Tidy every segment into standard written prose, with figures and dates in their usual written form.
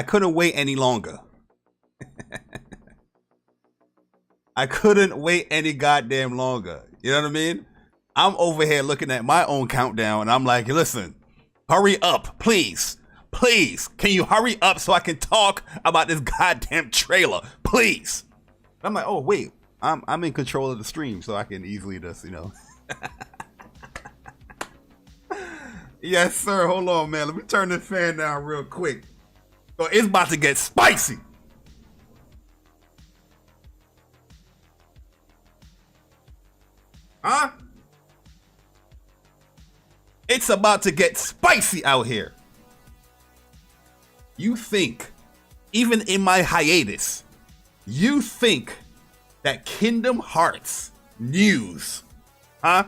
couldn't wait any longer. I couldn't wait any goddamn longer. You know what I mean? I'm over here looking at my own countdown and I'm like, listen, hurry up, please. Please, can you hurry up so I can talk about this goddamn trailer? Please. I'm like, oh wait, I'm in control of the stream, so I can easily just, you know. Yes, sir. Hold on, man. Let me turn this fan down real quick. So it's about to get spicy. Huh? It's about to get spicy out here. You think, even in my hiatus, you think that Kingdom Hearts news, huh?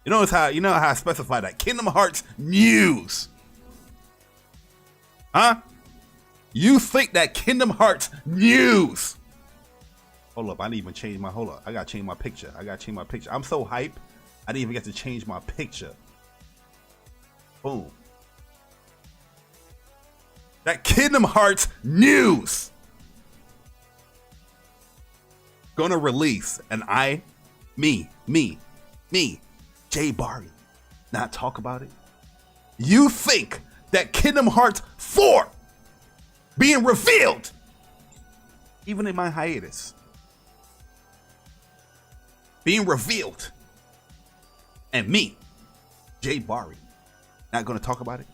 You know how I specify that Kingdom Hearts news, huh? You think that Kingdom Hearts news? Hold up, I didn't even change my. Hold up, I gotta change my picture. I'm so hype, I didn't even get to change my picture. Boom. That Kingdom Hearts news gonna release, and me, Jay Barry, not talk about it. You think that Kingdom Hearts 4 being revealed, even in my hiatus, being revealed, and me, Jay Barry, not gonna talk about it?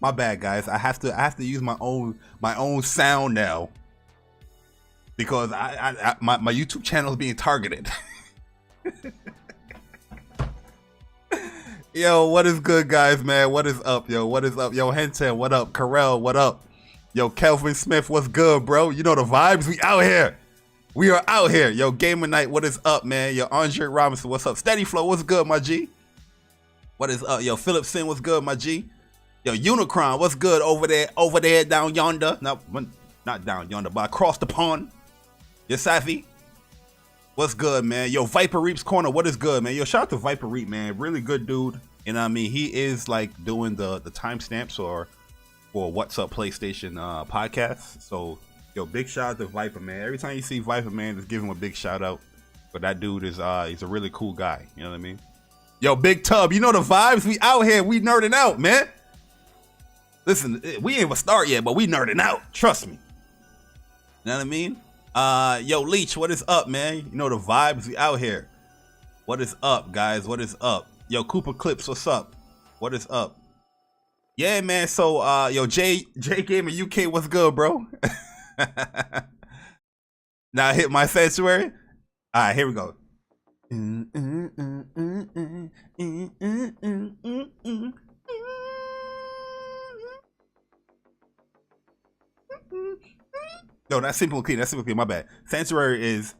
My bad, guys. I have to use my own sound now because my YouTube channel is being targeted. Yo, what is good, guys, man? What is up, yo? What is up, yo? Henten, what up? Carell, what up? Yo, Kelvin Smith, what's good, bro? You know the vibes. We out here. We are out here. Yo, Gamer Night, what is up, man? Yo, Andre Robinson, what's up? Steady Flow, what's good, my G? What is up? Yo, Philip Sin, what's good, my G? Yo, Unicron, what's good over there down yonder? Not down yonder, but across the pond. Yo, Safi, what's good, man? Yo, Viper Reap's Corner, what is good, man? Yo, shout out to Viper Reap, man. Really good dude. You know what I mean? He is like doing the timestamps for What's Up PlayStation podcast. So, yo, big shout out to Viper, man. Every time you see Viper, man, just give him a big shout out. But that dude is he's a really cool guy. You know what I mean? Yo, Big Tub, you know the vibes. We out here. We nerding out, man. Listen, we ain't even start yet, but we nerding out. Trust me. You know what I mean? Yo, Leech, what is up, man? You know the vibes. We out here. What is up, guys? What is up? Yo, Cooper Clips, what's up? What is up? Yeah, man. So, yo, J Gamer UK, what's good, bro? Now I hit my sanctuary. All right, here we go. No, that's Simple Clean. That's Simple Clean. My bad. Sanctuary is.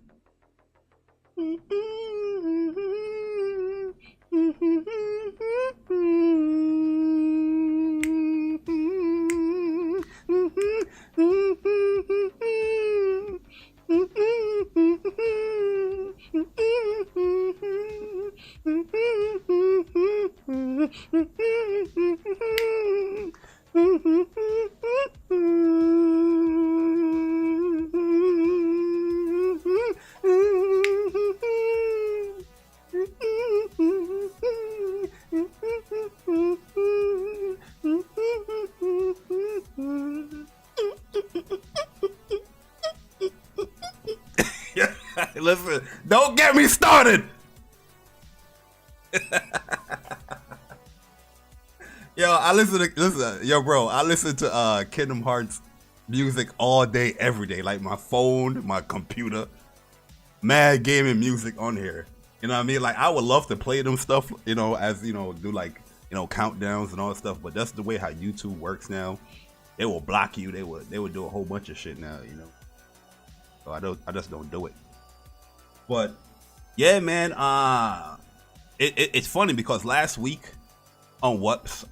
Listen, don't get me started. Yo, I listen to Kingdom Hearts music all day, every day. Like my phone, my computer, mad gaming music on here. You know what I mean? Like I would love to play them stuff, you know, as you know, do like countdowns and all that stuff. But that's the way how YouTube works now. They will block you. They would do a whole bunch of shit now, So I just don't do it. But yeah, man, it's funny because last week on Whoops,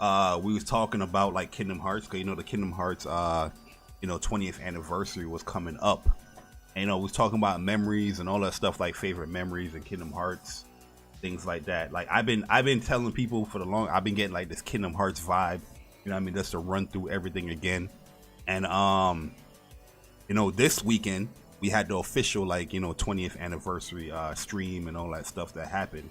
we was talking about like Kingdom Hearts, because the Kingdom Hearts 20th anniversary was coming up. And we was talking about memories and all that stuff, like favorite memories and Kingdom Hearts, things like that. Like I've been telling people for I've been getting like this Kingdom Hearts vibe, just to run through everything again. And this weekend we had the official 20th anniversary stream and all that stuff that happened.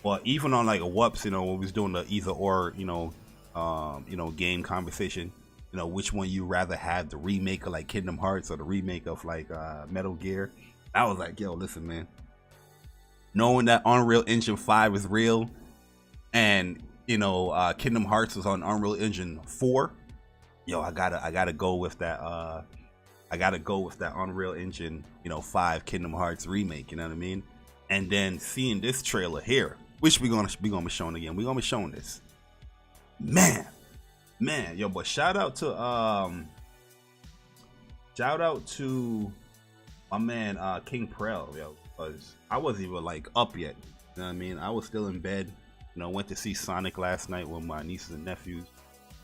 But even on like a Whoops, when we was doing the either or game conversation, which one you rather have, the remake of like Kingdom Hearts or the remake of like Metal Gear. I was like, yo, listen, man, knowing that Unreal Engine 5 is real and Kingdom Hearts was on Unreal Engine 4, yo, I gotta go with that Unreal Engine 5 Kingdom Hearts remake, you know what I mean? And then seeing this trailer here, which we're gonna be showing again, we're gonna be showing this, man, yo. But shout out to my man King Prel, yo, because I wasn't even like up yet, you know what I mean? I was still in bed, went to see Sonic last night with my nieces and nephews.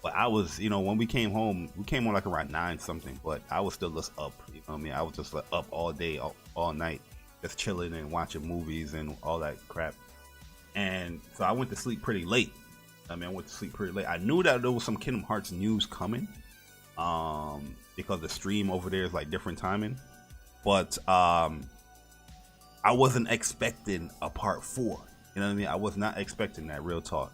But I was, when we came home like around 9 something, but I was still just up, I was just like up all day, all night, just chilling and watching movies and all that crap. And so I went to sleep pretty late. I knew that there was some Kingdom Hearts news coming, because the stream over there is like different timing. But I wasn't expecting a part 4. You know what I mean? I was not expecting that, real talk.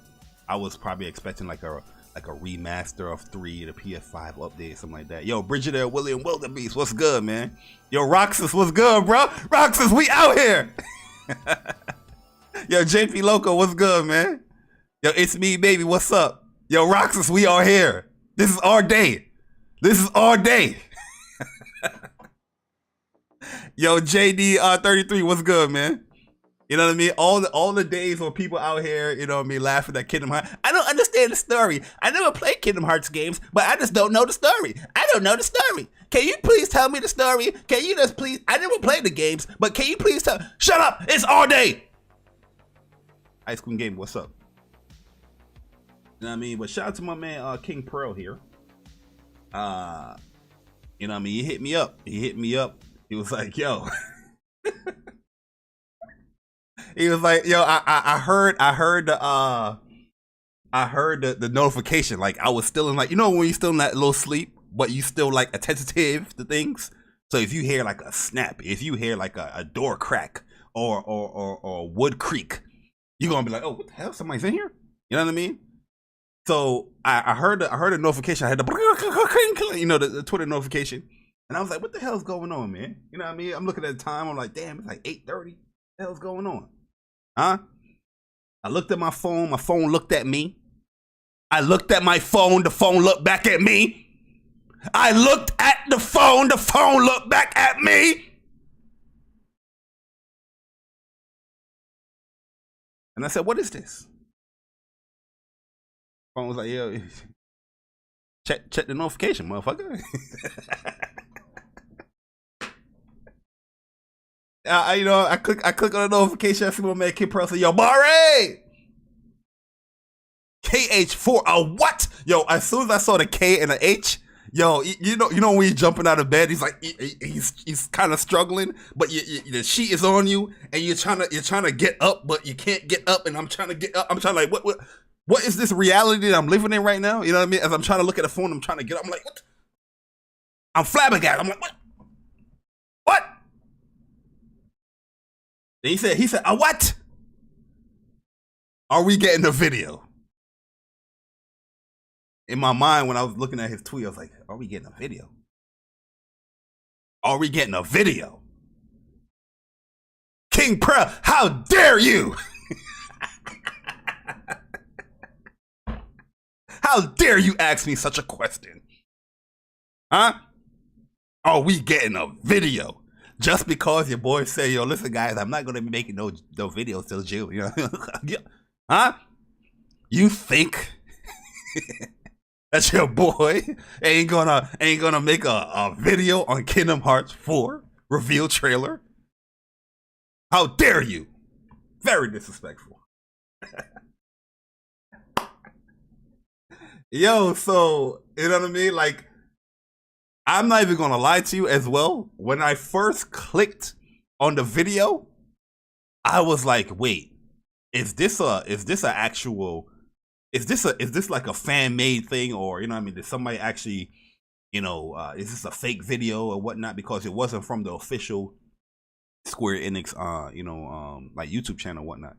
I was probably expecting like a remaster of 3, the PS5 update, something like that. Yo, Brigadier William Wildebeest, what's good, man? Yo, Roxas, what's good, bro? Roxas, we out here. Yo, JP Loco, what's good, man? Yo, it's me, baby, what's up? Yo, Roxas, we are here. This is our day. Yo, JD 33, what's good, man? You know what I mean? All the days where people out here, laughing at Kingdom Hearts. I don't understand the story. I never played Kingdom Hearts games, but I just don't know the story. I don't know the story. Can you please tell me the story? Can you just please? I never played the games, but can you please tell? Shut up! It's all day. Ice Cream Game, what's up? You know what I mean? But shout out to my man King Pearl here. You know what I mean? He hit me up. He was like, yo. He was like, yo, I heard the notification. Like I was still in like, when you're still in that little sleep, but you still like attentive to things. So if you hear like a snap, if you hear like a door crack or wood creak, you're gonna be like, oh, what the hell? Somebody's in here? You know what I mean? So I heard a notification. I had the Twitter notification, and I was like, what the hell's going on, man? You know what I mean? I'm looking at the time. I'm like, damn, it's like 8:30. What the hell's going on? Huh? I looked at my phone looked at me. I looked at my phone, the phone looked back at me. I looked at the phone looked back at me. And I said, what is this? Phone was like, yo, check the notification, motherfucker. I click on the notification. I see my man Kid Pearl say, yo, Barry! KH4, a what? Yo, as soon as I saw the K and the H, yo, you know when you're jumping out of bed, he's like, he's kind of struggling, but the sheet is on you, and you're trying to get up, but you can't get up, and I'm trying to get up. I'm trying to like, what is this reality that I'm living in right now? You know what I mean? As I'm trying to look at the phone, I'm trying to get up. I'm like, what? I'm flabbergasted. I'm like, what? What? And he said, what? Are we getting a video? In my mind, when I was looking at his tweet, I was like, are we getting a video? Are we getting a video? King Pearl, how dare you? How dare you ask me such a question? Huh? Are we getting a video? Just because your boy say, yo, listen, guys, I'm not going to be making no videos till June. You know? Huh? You think that your boy ain't gonna make a video on Kingdom Hearts 4 reveal trailer? How dare you? Very disrespectful. Yo, so you know what I mean? Like, I'm not even gonna lie to you as well. When I first clicked on the video, I was like, wait, is this like a fan made thing, or you know what I mean? Did somebody actually, is this a fake video or whatnot? Because it wasn't from the official Square Enix like YouTube channel and whatnot.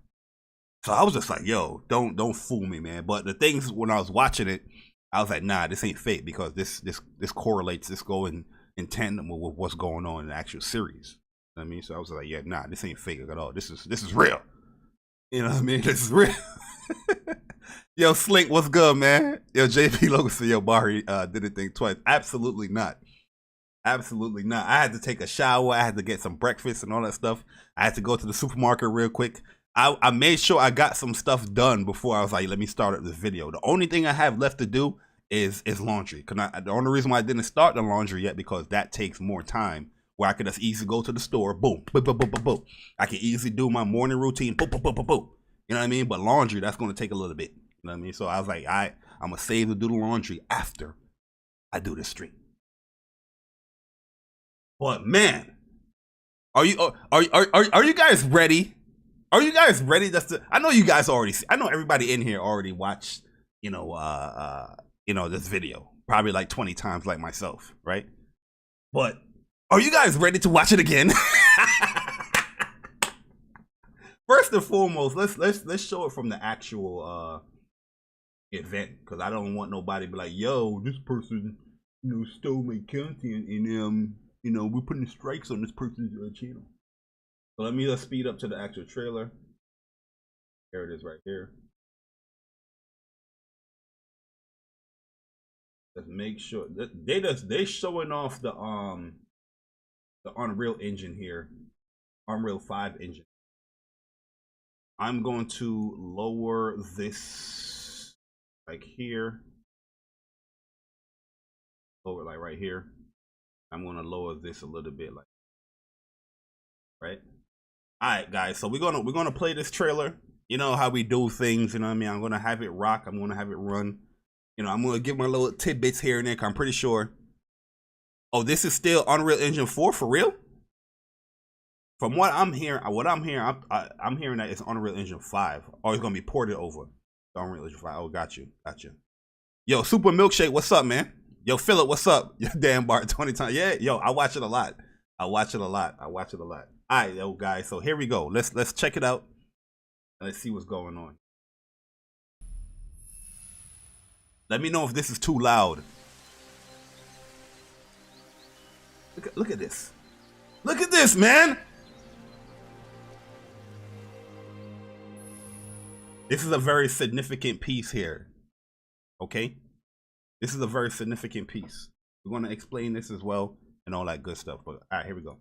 So I was just like, yo, don't fool me, man. But the things when I was watching it, I was like, nah, this ain't fake, because this correlates, this go in tandem with what's going on in the actual series. You know what I mean? So I was like, yeah, nah, this ain't fake at all. This is real. You know what I mean? This is real. Yo, Slink, what's good, man? Yo, JP Logan said, yo, Barry didn't think twice. Absolutely not. Absolutely not. I had to take a shower. I had to get some breakfast and all that stuff. I had to go to the supermarket real quick. I made sure I got some stuff done before I was like, let me start up this video. The only thing I have left to do is laundry. The only reason why I didn't start the laundry yet, because that takes more time, where I could just easily go to the store, boom, boom, boom, boom, boom, boom. I can easily do my morning routine, boom, boom, boom, boom, boom. You know what I mean? But laundry, that's going to take a little bit. You know what I mean? So I was like, I'm going to save to do the laundry after I do this stream. But man, are you guys ready? Are you guys ready? I know you guys already. I know everybody in here already watched. This video probably like 20 times, like myself, right? But are you guys ready to watch it again? First and foremost, let's show it from the actual event, because I don't want nobody to be like, yo, this person stole my content, and we're putting strikes on this person's channel. So let me just speed up to the actual trailer. Here it is right here. Let's make sure that they showing off the Unreal Engine here, Unreal 5 engine. I'm going to lower this like here, lower like right here. I'm going to lower this a little bit, like right. All right, guys. So we're gonna play this trailer. You know how we do things. You know what I mean? I'm gonna have it rock. I'm gonna have it run. I'm gonna give my little tidbits here and there, 'cause I'm pretty sure. Oh, this is still Unreal Engine 4 for real? From what I'm hearing, I'm hearing that it's Unreal Engine 5, or it's gonna be ported over to Unreal Engine 5. Oh, got you. Yo, Super Milkshake, what's up, man? Yo, Philip, what's up? Yo, damn, Bart, 20 times. Yeah, yo, I watch it a lot. All right, yo, guys. So here we go. Let's check it out. Let's see what's going on. Let me know if this is too loud. Look at this. Look at this, man. This is a very significant piece here. Okay? This is a very significant piece. We're going to explain this as well and all that good stuff. But all right, here we go.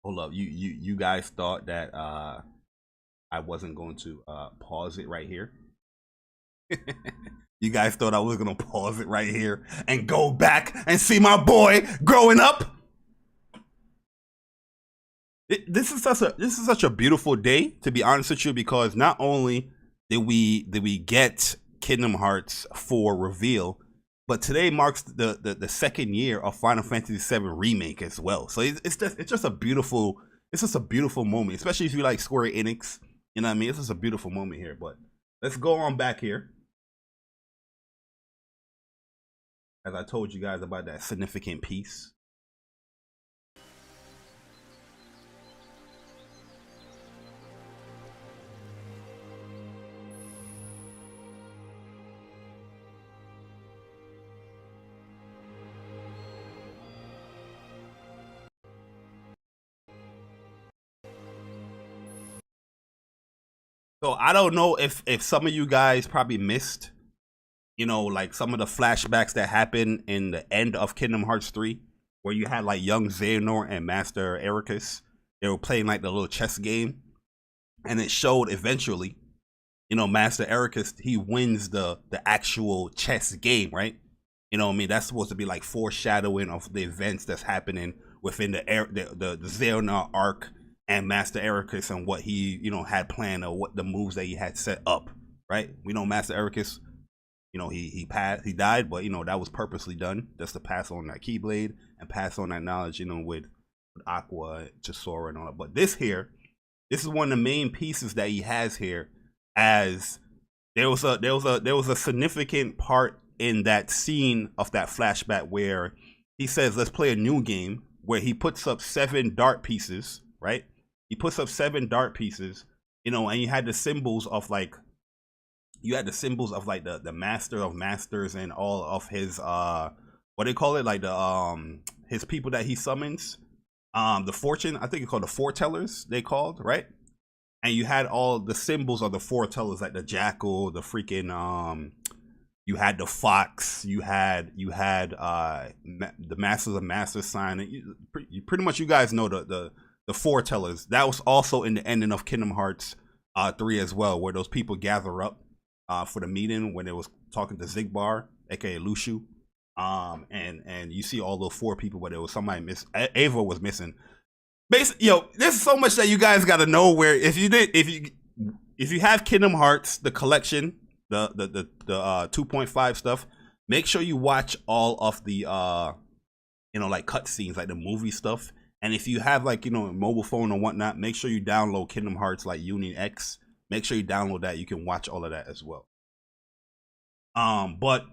Hold up, you guys thought that I wasn't going to pause it right here? You guys thought I was gonna pause it right here and go back and see my boy growing up? This is such a beautiful day, to be honest with you, because not only did we get Kingdom Hearts 4 reveal, but today marks the second year of Final Fantasy VII Remake as well. So it's just a beautiful moment, especially if you like Square Enix. You know what I mean? It's just a beautiful moment here. But let's go on back here. As I told you guys about that significant piece. So I don't know if some of you guys probably missed, like some of the flashbacks that happened in the end of Kingdom Hearts 3, where you had like young Xehanort and Master Ericus. They were playing like the little chess game, and it showed eventually, Master Ericus, he wins the actual chess game, right? You know what I mean? That's supposed to be like foreshadowing of the events that's happening within the Xehanort arc and Master Ericus and what he, had planned, or what the moves that he had set up, right? We know Master Ericus, he passed, he died, but that was purposely done just to pass on that Keyblade and pass on that knowledge, with Aqua to Sora and all that. But this is one of the main pieces that he has here, as there was a significant part in that scene of that flashback where he says, let's play a new game, where he puts up 7 dart pieces, right? He puts up 7 dart pieces, and you had the symbols of like, the master of masters and all of his what they call it, like the his people that he summons, the fortune, I think it's called the foretellers, they called, right? And you had all the symbols of the foretellers, like the jackal, the freaking you had the fox, you had the masters of master sign. You pretty much, you guys know the foretellers. That was also in the ending of Kingdom Hearts 3 as well, where those people gather up for the meeting when they was talking to Zigbar, aka Lushu, and you see all those 4 people, but there was somebody missing. Ava was missing. Basically, there's so much that you guys got to know. Where if you have Kingdom Hearts, the collection, the 2.5 stuff, make sure you watch all of the like cutscenes, like the movie stuff. And if you have like a mobile phone or whatnot, make sure you download Kingdom Hearts like Union X. Make sure you download that. You can watch all of that as well. But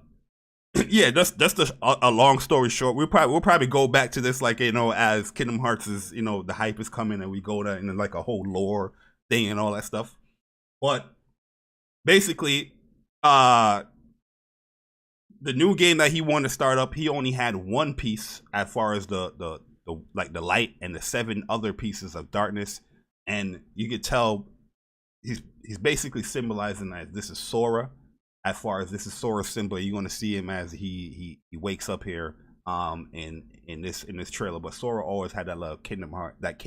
yeah, that's a long story short. We'll probably go back to this, like, as Kingdom Hearts is, the hype is coming, and we go to and like a whole lore thing and all that stuff. But basically, the new game that he wanted to start up, he only had 1 piece as far as the light, and the 7 other pieces of darkness, and you could tell he's basically symbolizing that this is Sora. As far as this is Sora's symbol, you're going to see him as he wakes up here in this trailer. But Sora always had that little Kingdom Heart, that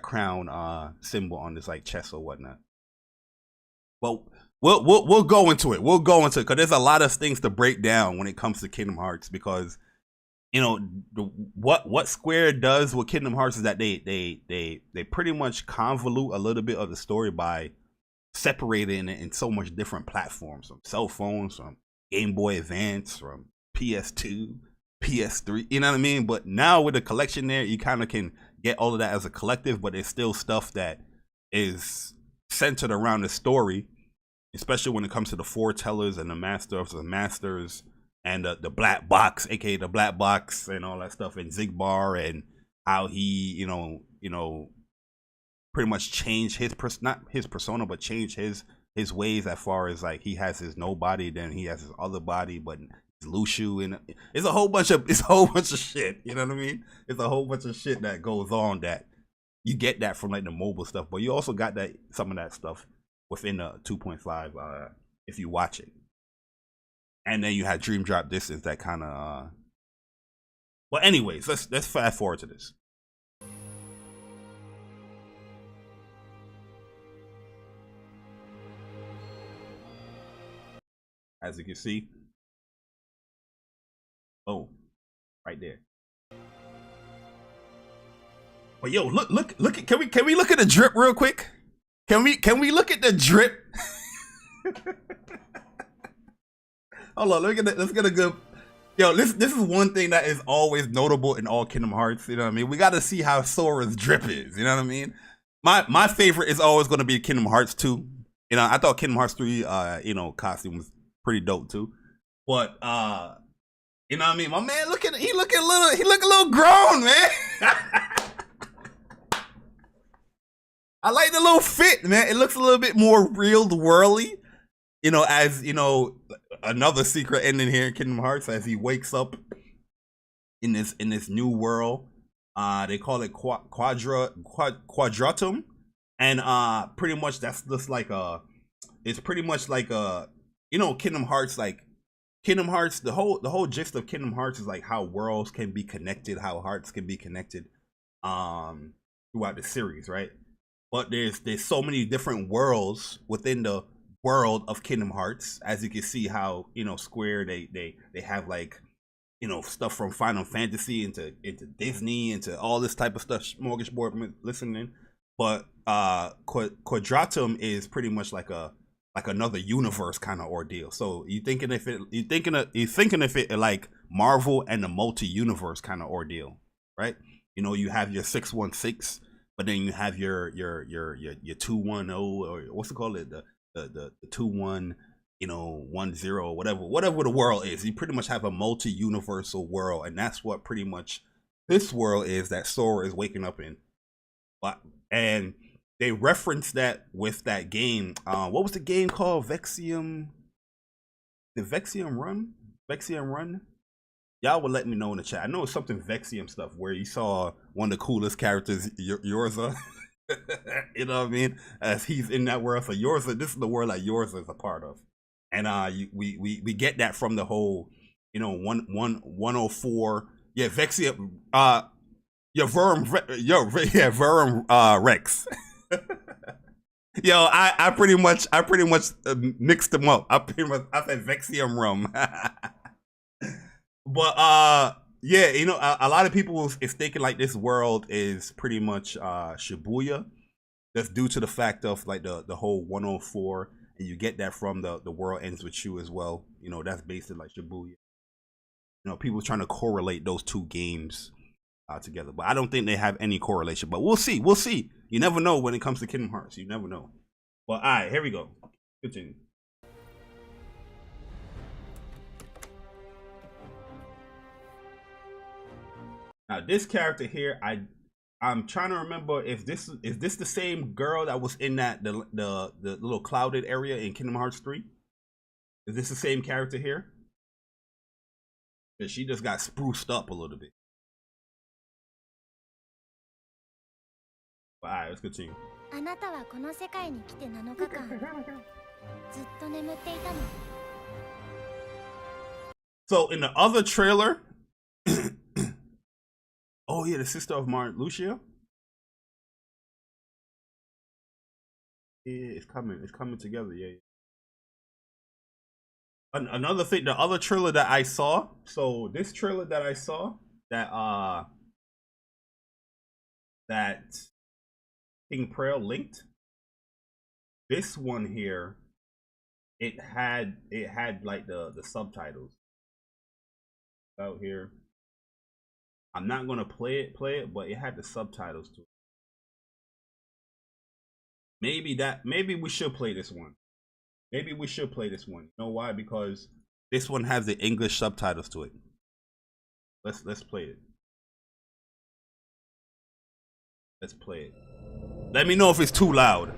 crown symbol on this like chest or whatnot. Well, we'll go into it. We'll go into it because there's a lot of things to break down when it comes to Kingdom Hearts, because what Square does with Kingdom Hearts is that they pretty much convolute a little bit of the story by separating it in so much different platforms, from cell phones, from Game Boy Advance, from PS2, PS3, you know what I mean? But now with the collection there, you kind of can get all of that as a collective, but there's still stuff that is centered around the story, especially when it comes to the foretellers and the master of the masters and the black box, aka the black box, and all that stuff, and Zigbar, and how he, pretty much change not his persona, but change his ways, as far as like he has his no body, then he has his other body, but it's Lushu, and it's a whole bunch of shit. You know what I mean? It's a whole bunch of shit that goes on, that you get that from like the mobile stuff, but you also got that some of that stuff within the 2.5 if you watch it. And then you had Dream Drop Distance, that kind of well, anyways, let's fast forward to this. As you can see, right there. But yo, look at, can we look at the drip real quick? Can we look at the drip? Hold on, let's get a good. Yo, this is one thing that is always notable in all Kingdom Hearts. You know what I mean? We got to see how Sora's drip is. You know what I mean? My favorite is always going to be Kingdom Hearts 2. I thought Kingdom Hearts 3, costume was pretty dope too. But you know what I mean? My man, he look a little grown, man. I like the little fit, man. It looks a little bit more real worldly. As another secret ending here in Kingdom Hearts, as he wakes up in this new world. They call it quadratum. And pretty much that's just like it's pretty much like you know, Kingdom Hearts, like Kingdom Hearts, the whole gist of Kingdom Hearts is like how worlds can be connected, how hearts can be connected throughout the series, right? But there's so many different worlds within the world of Kingdom Hearts. As you can see how, you know, Square they have like, you know, stuff from Final Fantasy into Disney, into all this type of stuff, smorgasbord listening. But Quadratum is pretty much like another universe kind of ordeal. So you thinking if it like Marvel and the multi-universe kind of ordeal, right? You know, you have your 616, but then you have your 210, or what's it called, the 21, you know, 10, whatever the world is. You pretty much have a multi-universal world, and that's what pretty much this world is that Sora is waking up in. And they referenced that with that game. What was the game called? Vexium? The Vexium Run? Vexium Run? Y'all will let me know in the chat. I know it's something Vexium stuff where you saw one of the coolest characters, Yorza. You know what I mean? As he's in that world. So Yorza, this is the world that Yorza is a part of. And we get that from the whole, you know, 104. Yeah, Vexium. Verum Rex. Yo, I pretty much mixed them up. I said Vexium Rum. But yeah, you know, a lot of people is thinking like this world is pretty much Shibuya. That's due to the fact of like the whole 104, and you get that from the world ends with you as well. You know, that's based in like Shibuya. You know, people trying to correlate those two games together, but I don't think they have any correlation. But we'll see. We'll see. You never know when it comes to Kingdom Hearts. You never know. Well, all right, here we go. Continue. Now, this character here, I'm trying to remember if this is the same girl that was in that the little clouded area in Kingdom Hearts 3. Is this the same character here? Because she just got spruced up a little bit. All right, let's continue. So in the other trailer, oh yeah, the sister of Martin Lucia. Yeah, it's coming together. Yeah. Another thing, the other trailer that I saw. So this trailer that I saw, that King Prail linked. This one here, it had like the subtitles out here. I'm not gonna play it, but it had the subtitles to it. Maybe we should play this one. Maybe we should play this one. You know why? Because this one has the English subtitles to it. Let's play it. Let's play it. Let me know if it's too loud.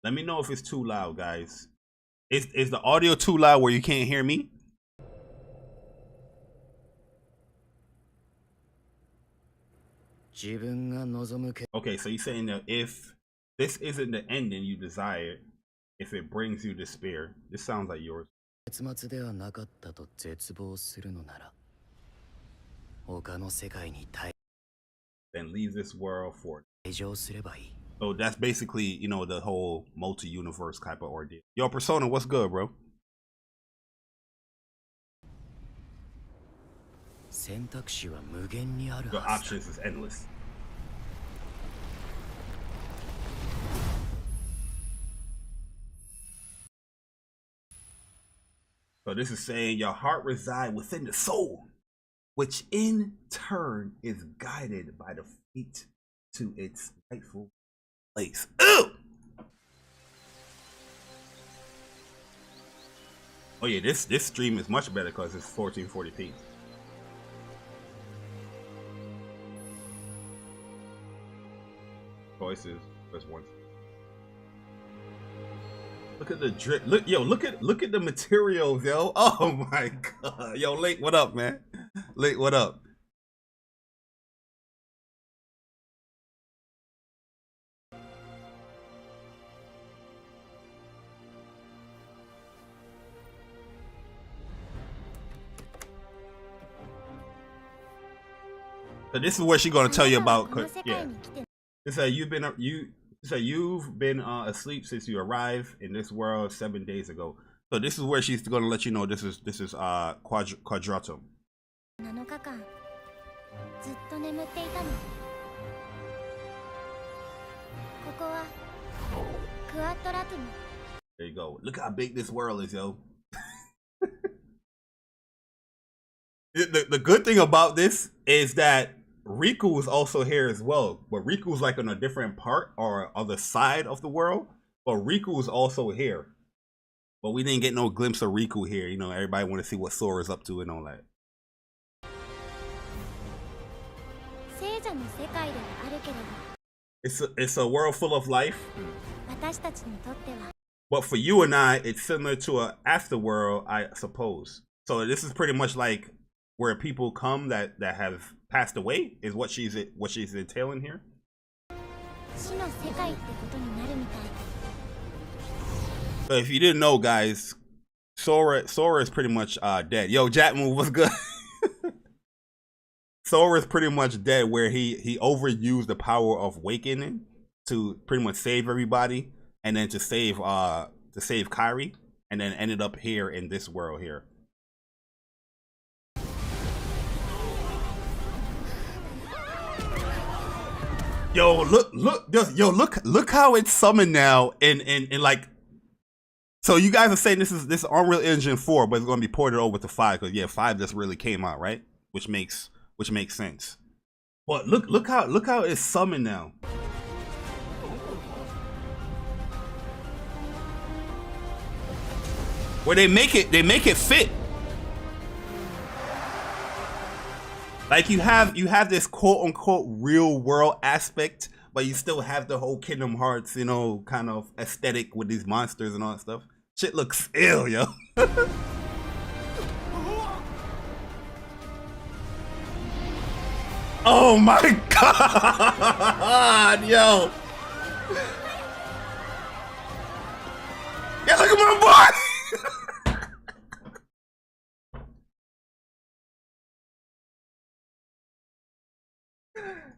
Let me know if it's too loud, guys. Is the audio too loud where you can't hear me? Okay, so you're saying that if this isn't the ending you desire, if it brings you despair, this sounds like yours. Then leave this world for it. So that's basically, you know, the whole multi-universe type of ordeal. Yo, Persona, what's good, bro? Your options is endless. So this is saying your heart resides within the soul, which in turn is guided by the feet to its rightful place. Ooh! Oh yeah, this stream is much better because it's 1440p. Choices, press one. Look at the drip. Look at the materials, yo. Oh my god. Yo, Link, what up, man? Link, what up? So this is what she's gonna tell you about. Yeah. It said you've been asleep since you arrived in this world 7 days ago. So this is where she's gonna let you know this is quadratum. There you go. Look how big this world is, yo. The good thing about this is that Riku is also here as well, but Riku's like on a different part or other side of the world. But Riku is also here, but we didn't get no glimpse of Riku here. You know, everybody want to see what Sora's up to and all that. It's a world full of life, but for you and I, it's similar to an afterworld, I suppose. So this is pretty much like where people come that have passed away, is what she's entailing here. So if you didn't know, guys, Sora is pretty much dead. Yo, Jatmove, what's good? Sora is pretty much dead, where he overused the power of awakening to pretty much save everybody, and then to save Kairi, and then ended up here in this world here. Yo, look how it's summoned now in like. So you guys are saying this is Unreal Engine 4, but it's going to be ported over to 5 because yeah, 5 just really came out, right? Which makes sense. But look how it's summoned now. Where they make it fit. Like you have this quote unquote real world aspect, but you still have the whole Kingdom Hearts, you know, kind of aesthetic with these monsters and all that stuff. Shit looks ill, yo. Oh my god, yo. Yeah, look at my boy.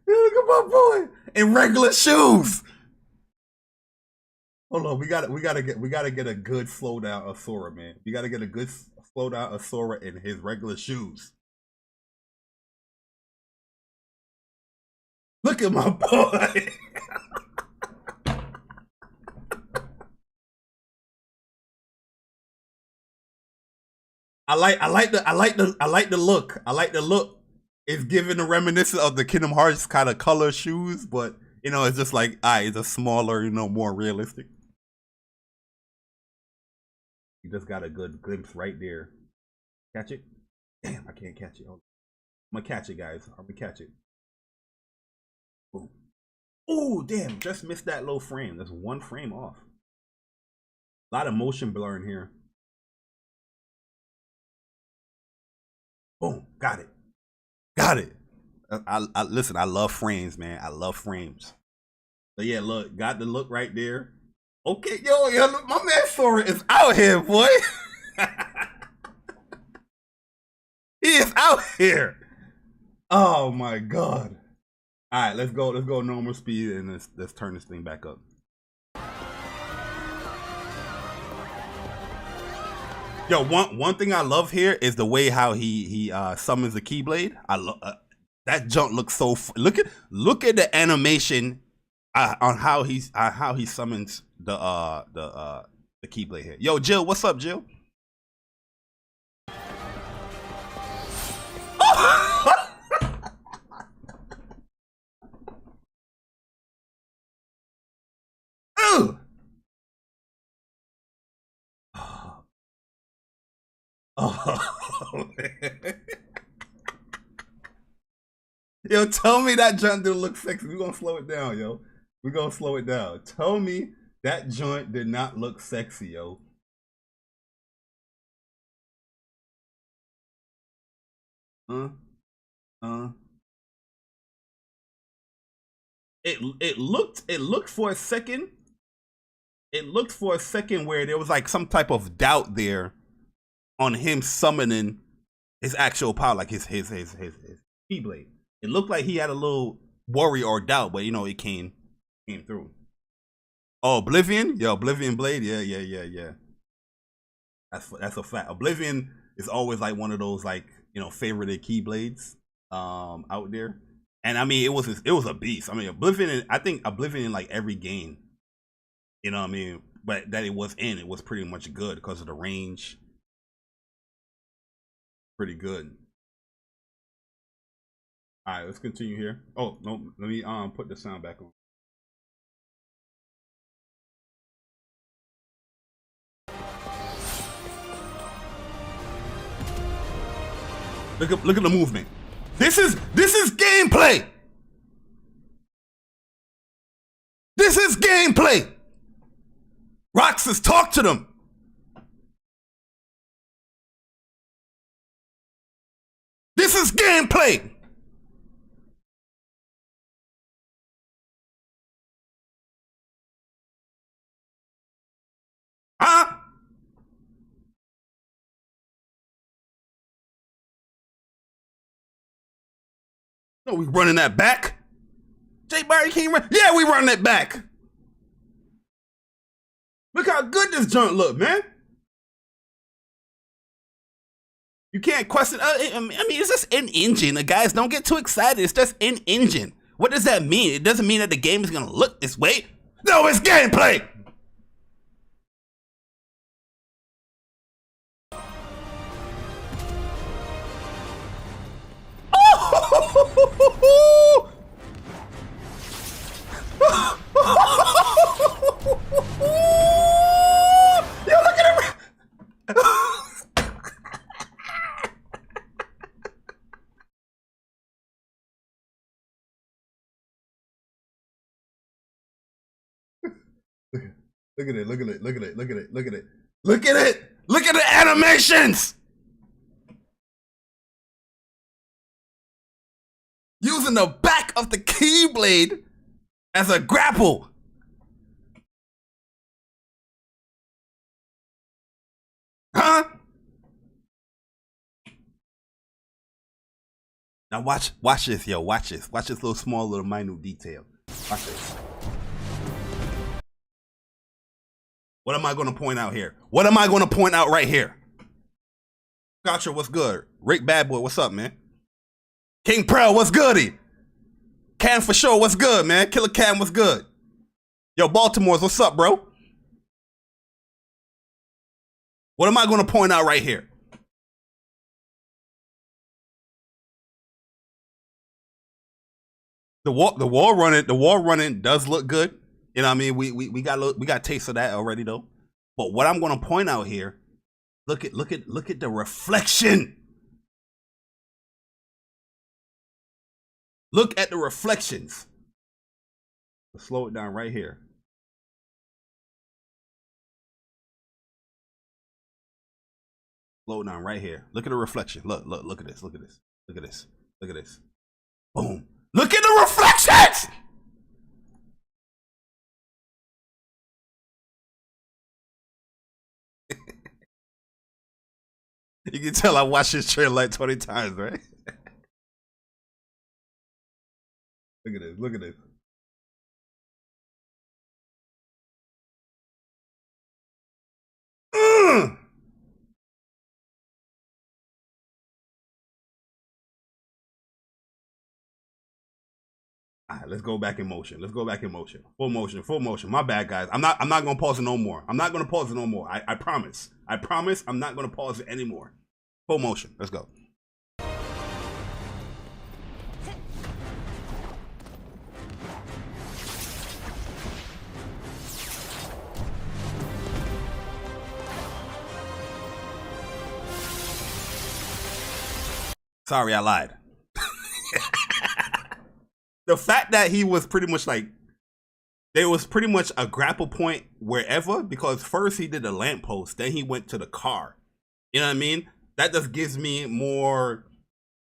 Look at my boy in regular shoes. Hold on, we gotta get a good slow down of Sora, man. We gotta get a good slow down of Sora in his regular shoes. Look at my boy. I like the look. I like the look. It's giving a reminiscence of the Kingdom Hearts kind of color shoes, but you know, it's just like, it's a smaller, you know, more realistic. You just got a good glimpse right there. Catch it? Damn, I can't catch it. I'm gonna catch it, guys. I'm gonna catch it. Ooh. Ooh, damn, just missed that low frame. That's one frame off. A lot of motion blurring here. Boom, got it. Got it. I listen, I love frames, man. I love frames. So yeah, look, got the look right there. Okay, yo, look, my man Sora is out here, boy. He is out here. Oh my god. All right, let's go normal speed and let's turn this thing back up. Yo, one thing I love here is the way how he summons the Keyblade. I love that jump looks so. Look at the animation on how he summons the Keyblade here. Yo, Jill, what's up, Jill? Ooh. Oh, man. Yo, tell me that joint didn't look sexy. We're gonna slow it down, yo. We're gonna slow it down. Tell me that joint did not look sexy, yo. It looked for a second. It looked for a second where there was like some type of doubt there on him summoning his actual power, like his Keyblade. It looked like he had a little worry or doubt, but you know, it came through. Oh, Oblivion? Yeah, Oblivion Blade. Yeah. That's a fact. Oblivion is always like one of those like, you know, favorited keyblades out there. And I mean, it was a beast. I mean, Oblivion, I think Oblivion in like every game, you know what I mean, but that it was in, it was pretty much good because of the range. Pretty good. All right, let's continue here. Oh, no, let me put the sound back on. Look at the movement. This is gameplay. This is gameplay. Roxas, talk to them. This is gameplay. Huh? No, we running that back. Jay Barry can't run. Yeah, we running it back. Look how good this junk look, man. You can't question. I mean, it's just in engine. The guys don't get too excited. It's just in engine. What does that mean? It doesn't mean that the game is gonna look this way. No, it's gameplay. Yo, look at it. Look at it, look at it, look at it, look at it, look at it. Look at it! Look at the animations! Using the back of the keyblade as a grapple. Huh? Now watch this, yo, watch this. Watch this little small, little minute detail. Watch this. What am I gonna point out here? What am I gonna point out right here? Gotcha, what's good? Rick Bad Boy, what's up, man? King Pearl, what's goody? Cam for sure, what's good, man? Killer Cam, what's good? Yo, Baltimore's, what's up, bro? What am I gonna point out right here? The wall running does look good. You know what I mean? We got taste of that already though. But what I'm gonna point out here, look at the reflection. Look at the reflections. Let's slow it down right here. Slow it down right here. Look at the reflection. Look at this. Look at this. Look at this. Look at this. Boom. Look at the reflections! You can tell I watched this trailer like 20 times, right? Look at this. Look at this. All right, let's go back in motion. Let's go back in motion. Full motion. Full motion. My bad, guys. I'm not gonna pause it no more. I'm not gonna pause it no more. I promise. I promise I'm not gonna pause it anymore. Full motion. Let's go. Sorry, I lied. The fact that he was pretty much like, there was pretty much a grapple point wherever, because first he did the lamppost, then he went to the car. You know what I mean? That just gives me more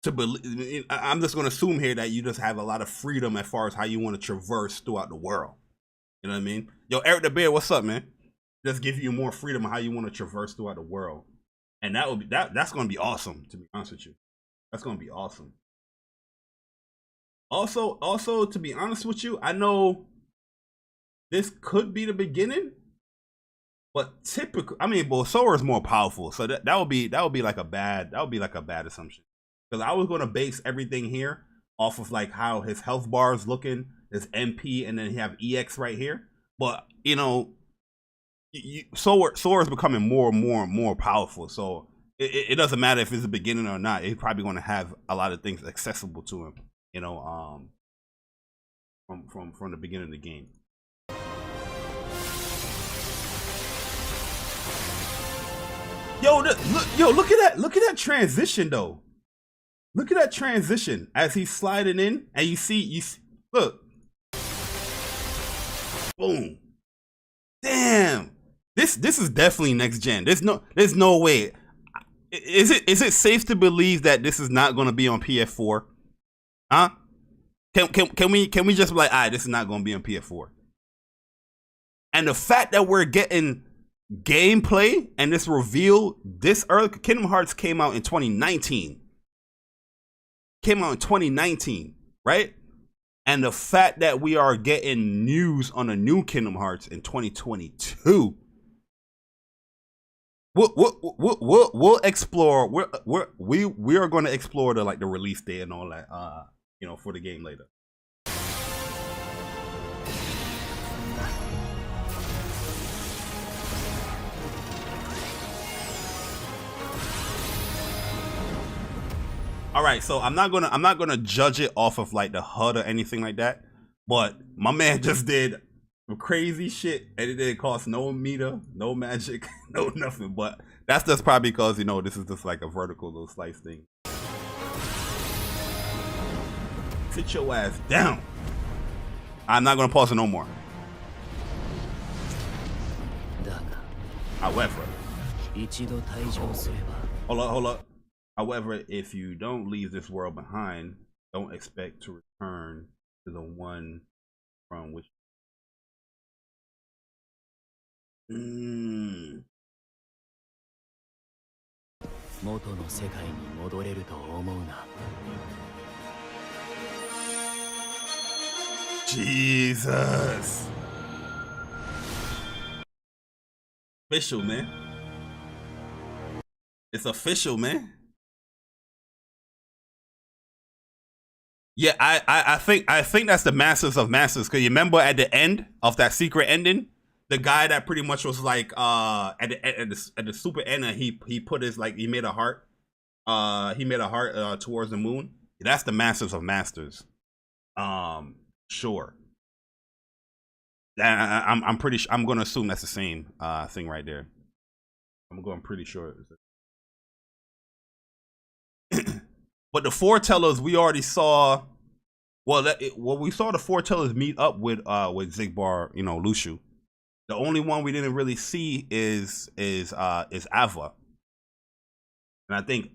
to believe. I'm just going to assume here that you just have a lot of freedom as far as how you want to traverse throughout the world. You know what I mean? Yo, Eric the Bear, what's up, man? Just give you more freedom on how you want to traverse throughout the world. And that would be that's going to be awesome, to be honest with you. That's going to be awesome. Also, to be honest with you, I know this could be the beginning, but typically, I mean, well, Sora is more powerful, so that would be like a bad assumption. Because I was gonna base everything here off of like how his health bar is looking, his MP, and then he have EX right here. But you know, Sora is becoming more and more powerful, so it doesn't matter if it's the beginning or not. He's probably going to have a lot of things accessible to him, you know, from the beginning of the game. Yo, look at that transition though. Look at that transition as he's sliding in, and you see, look, boom, damn. This is definitely next gen. There's no way. Is it safe to believe that this is not going to be on PS4? Huh? Can we just be like, alright, this is not going to be on PS4? And the fact that we're getting gameplay and this reveal this early. Kingdom Hearts came out in 2019. Right? And the fact that we are getting news on a new Kingdom Hearts in 2022. We'll explore. We are going to explore the like the release date and all that. You know, for the game later. All right, so I'm not gonna judge it off of like the HUD or anything like that. But my man just did crazy shit, and it didn't cost no meter, no magic, no nothing. But that's just probably because, you know, this is just like a vertical little slice thing. Sit your ass down. I'm not gonna pause it no more. However, hold up. However, if you don't leave this world behind, don't expect to return to the one from which. Jesus. Official, man. It's official, man. Yeah, I think that's the Masters of Masters. Cause you remember at the end of that secret ending, the guy that pretty much was like at the super end, and he put his like he made a heart towards the moon. That's the Masters of Masters. Sure. I'm pretty sure. I'm gonna assume that's the same thing right there. I'm pretty sure. But the foretellers we already saw. Well, we saw the foretellers meet up with Zigbar, you know, Lushu. The only one we didn't really see is Ava, and I think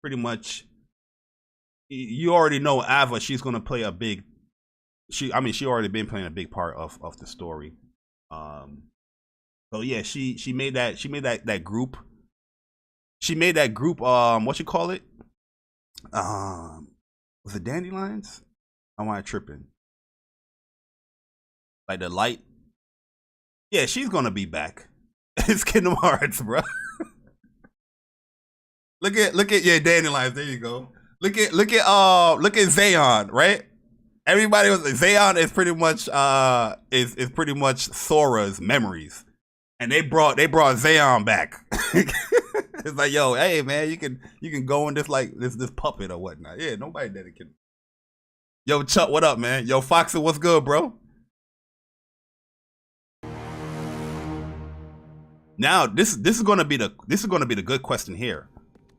pretty much you already know Ava. She's gonna play a big. She already been playing a big part of the story. So yeah, she made that group. She made that group. What you call it? Was it Dandelions? Am I tripping? Like the light? Yeah, she's gonna be back. It's Kingdom Hearts, bro. look at yeah, Dandelions. There you go. Look at Zayon, right? Everybody was Zayon is pretty much is pretty much Sora's memories, and they brought Zayon back. It's like, yo, hey man, you can go in this like this puppet or whatnot. Yeah, nobody dedicated. Yo, Chuck, what up, man? Yo, Foxy, what's good, bro? Now this is gonna be the good question here.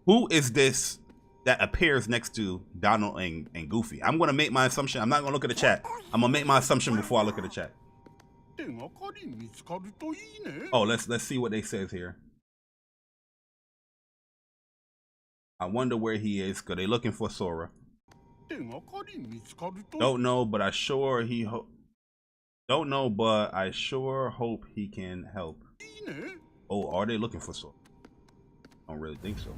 Who is this that appears next to Donald and Goofy? I'm gonna make my assumption. I'm not gonna look at the chat. I'm gonna make my assumption before I look at the chat. Oh, let's see what they says here. I wonder where he is, because they looking for Sora. Don't know, but I sure hope he can help. Oh, are they looking for Sora? I don't really think so.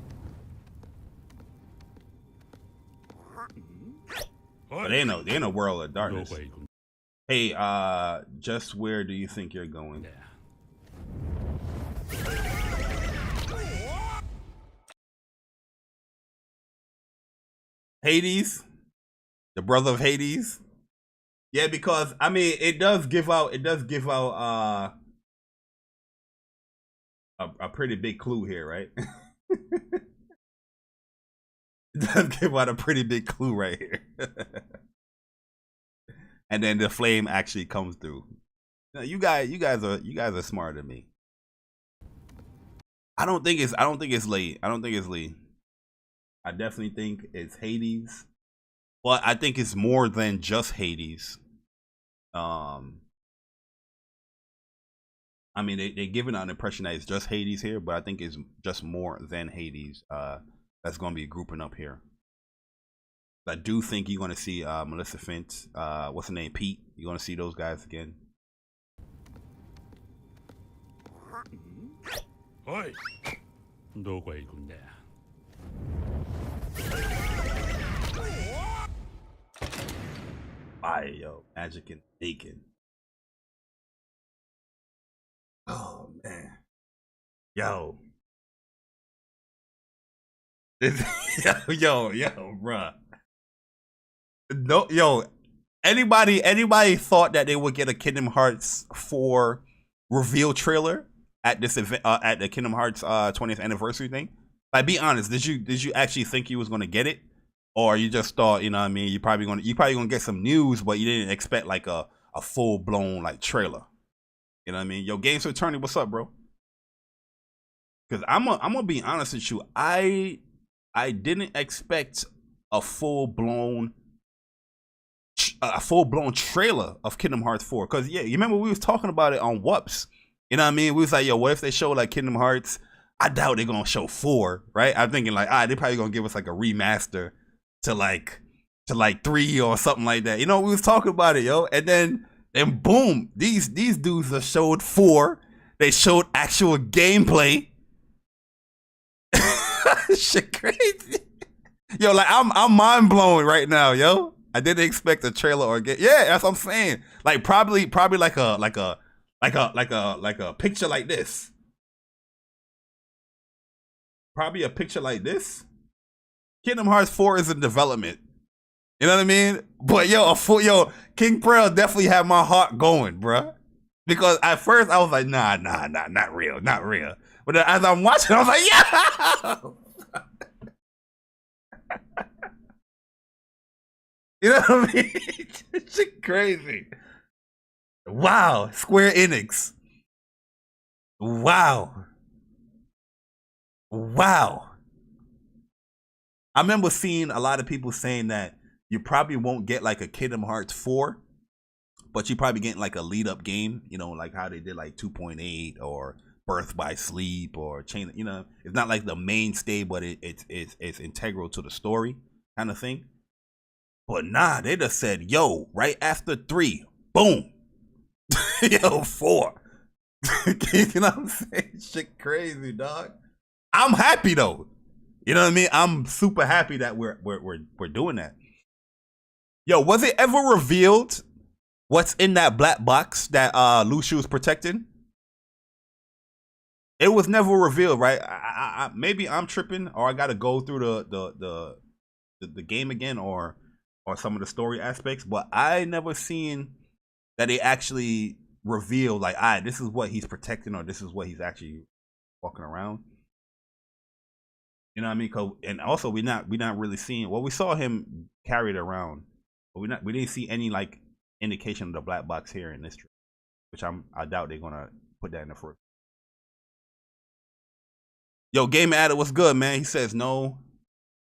But they ain't a world of darkness. Hey, just where do you think you're going? Hades, the brother of Hades. Yeah, because I mean, it does give out a pretty big clue here, right? It does give out a pretty big clue right here. And then the flame actually comes through. Now, you guys are smarter than me. I don't think it's Lee. I don't think it's Lee. I definitely think it's Hades. But I think it's more than just Hades. I mean, they're giving out an impression that it's just Hades here, but I think it's just more than Hades. That's going to be grouping up here. I do think you're going to see Melissa Fint, what's her name, Pete. You're going to see those guys again. Fire, yo, Magic and Bacon. Oh man, yo, yo, bruh. No, yo, anybody thought that they would get a Kingdom Hearts 4 reveal trailer at this event, at the Kingdom Hearts 20th anniversary thing? Like, be honest, did you actually think you was gonna get it, or you just thought, you know what I mean, you probably gonna get some news, but you didn't expect like a full blown like trailer? You know what I mean? Yo, Games Attorney, what's up, bro? Because I'm gonna be honest with you, I didn't expect a full blown trailer of Kingdom Hearts 4. Because yeah, you remember we was talking about it on Whoops. You know what I mean? We was like, yo, what if they show like Kingdom Hearts? I doubt they're gonna show 4, right? I'm thinking like, they're probably gonna give us like a remaster to like 3 or something like that. You know, we was talking about it, yo, and then boom, these dudes have showed 4. They showed actual gameplay. Shit crazy. Yo, like I'm mind blowing right now, yo. I didn't expect a trailer or get. Yeah, that's what I'm saying. Like probably like a picture like this. Probably a picture like this. Kingdom Hearts 4 is in development. You know what I mean? But yo, King Pearl definitely had my heart going, bruh. Because at first I was like, nah, not real. But then as I'm watching, I was like, yeah. You know what I mean? Shit crazy. Wow, Square Enix. Wow. I remember seeing a lot of people saying that you probably won't get like a Kingdom Hearts 4, but you probably get like a lead up game, you know, like how they did like 2.8 or Birth by Sleep or Chain, you know, it's not like the mainstay, but it's integral to the story kind of thing. But nah, they just said, yo, right after 3, boom. Yo, 4. You know what I'm saying? Shit crazy, dog. I'm happy though. You know what I mean? I'm super happy that we're doing that. Yo, was it ever revealed what's in that black box that Lucio was protecting? It was never revealed, right? I maybe I'm tripping, or I got to go through the game again, or some of the story aspects. But I never seen that they actually revealed like, this is what he's protecting, or this is what he's actually walking around. You know what I mean? And also we not really seeing. Well, we saw him carry it around, but we didn't see any like indication of the black box here in this trip, which I doubt they're gonna put that in the first. Yo, Game Adder, what's good, man? He says no.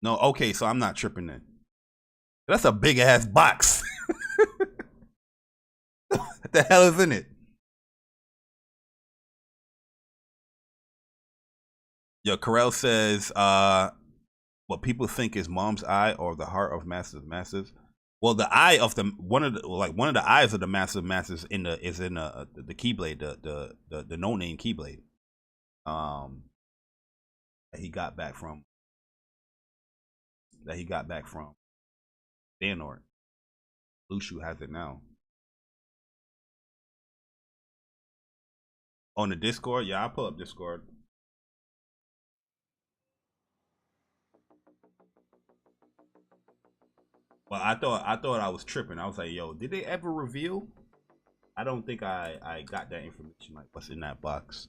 Okay, so I'm not tripping then. That's a big ass box. What the hell is in it? Yo, Carell says, what people think is mom's eye or the heart of Masters. Well, the eye of one of the eyes of the Masters is in the Keyblade, the no name Keyblade. That he got back from Xehanort. Lushu has it now. On the Discord? Yeah, I'll pull up Discord. Well, I thought I was tripping. I was like, yo, did they ever reveal? I don't think I got that information. Like, what's in that box?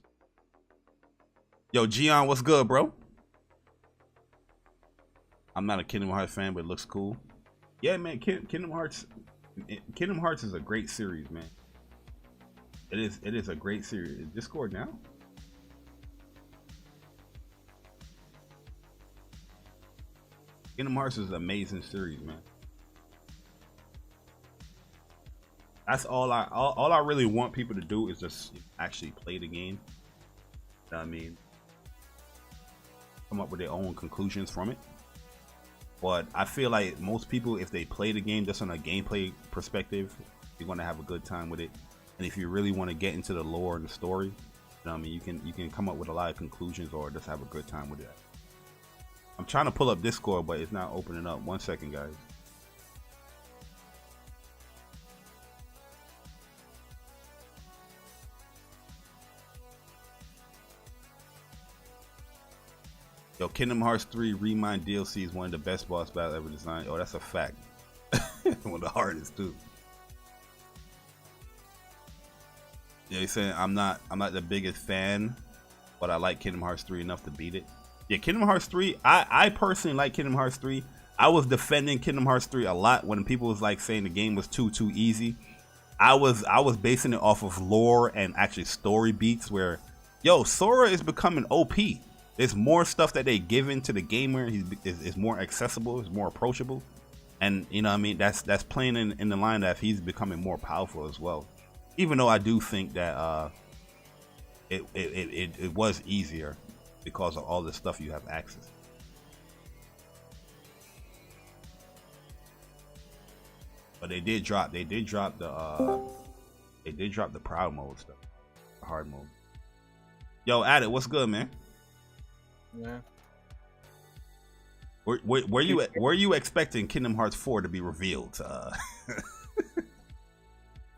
Yo, Gian, what's good, bro? I'm not a Kingdom Hearts fan, but it looks cool. Yeah, man, Kingdom Hearts is a great series, man. It is a great series. Discord now? Kingdom Hearts is an amazing series, man. That's all I really want people to do is just actually play the game. You know what I mean? Come up with their own conclusions from it. But I feel like most people, if they play the game just on a gameplay perspective, you're gonna have a good time with it. And if you really want to get into the lore and the story, you know what I mean, you can come up with a lot of conclusions or just have a good time with it. I'm trying to pull up Discord, but it's not opening up. 1 second, guys. Yo, Kingdom Hearts 3 Remind DLC is one of the best boss battles ever designed. Oh, that's a fact. One of the hardest too. Yeah, he's saying I'm not the biggest fan, but I like Kingdom Hearts 3 enough to beat it. Yeah, Kingdom Hearts 3. I personally like Kingdom Hearts 3. I was defending Kingdom Hearts 3 a lot when people was like saying the game was too easy. I was basing it off of lore and actually story beats where, yo, Sora is becoming OP. There's more stuff that they give into the gamer. Is more accessible. It's more approachable, and you know what I mean. That's playing in the line that he's becoming more powerful as well. Even though I do think that it was easier because of all the stuff you have access. But they did drop the proud mode stuff, the hard mode. Yo, Adit, what's good, man? Yeah. Were you expecting Kingdom Hearts 4 to be revealed?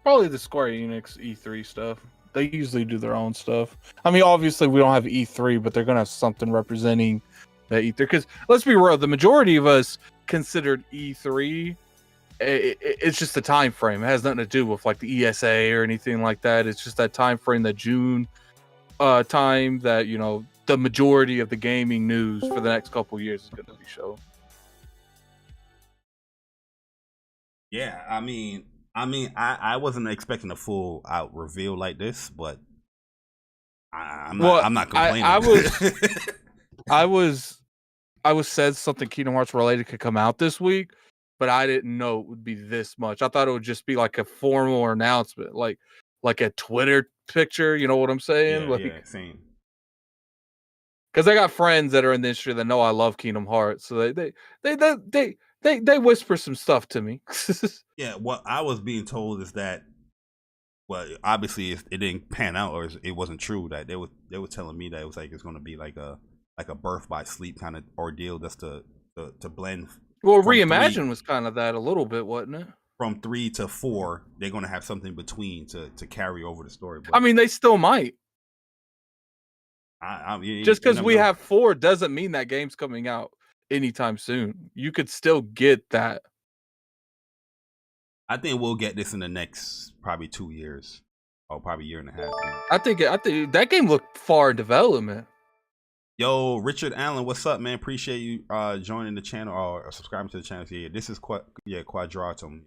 Probably the Square Enix E3 stuff. They usually do their own stuff. I mean, obviously we don't have E3, but they're gonna have something representing that E3. Because let's be real, the majority of us considered E3. It's just the time frame. It has nothing to do with like the ESA or anything like that. It's just that time frame, that June time that the majority of the gaming news for the next couple of years is going to be shown. Yeah, I mean, I wasn't expecting a full out reveal like this, but I'm not complaining. I was said something Kingdom Hearts related could come out this week, but I didn't know it would be this much. I thought it would just be like a formal announcement, like a Twitter picture. You know what I'm saying? Yeah, same. Because I got friends that are in the industry that know I love Kingdom Hearts, so they whisper some stuff to me. Yeah, what I was being told is that, well, obviously it didn't pan out, or it wasn't true. That they were telling me that it was like it's going to be like a birth by sleep kind of ordeal, just to blend. Well, Reimagine was kind of that a little bit, wasn't it? From 3 to 4, they're going to have something between to carry over the story. But I mean, they still might. Just because we have 4 doesn't mean that game's coming out anytime soon. You could still get that. I think we'll get this in the next probably 2 years, or probably a year and a half. I think that game looked far in development. Yo, Richard Allen, what's up, man? Appreciate you joining the channel or subscribing to the channel. Yeah, this is Quadratum.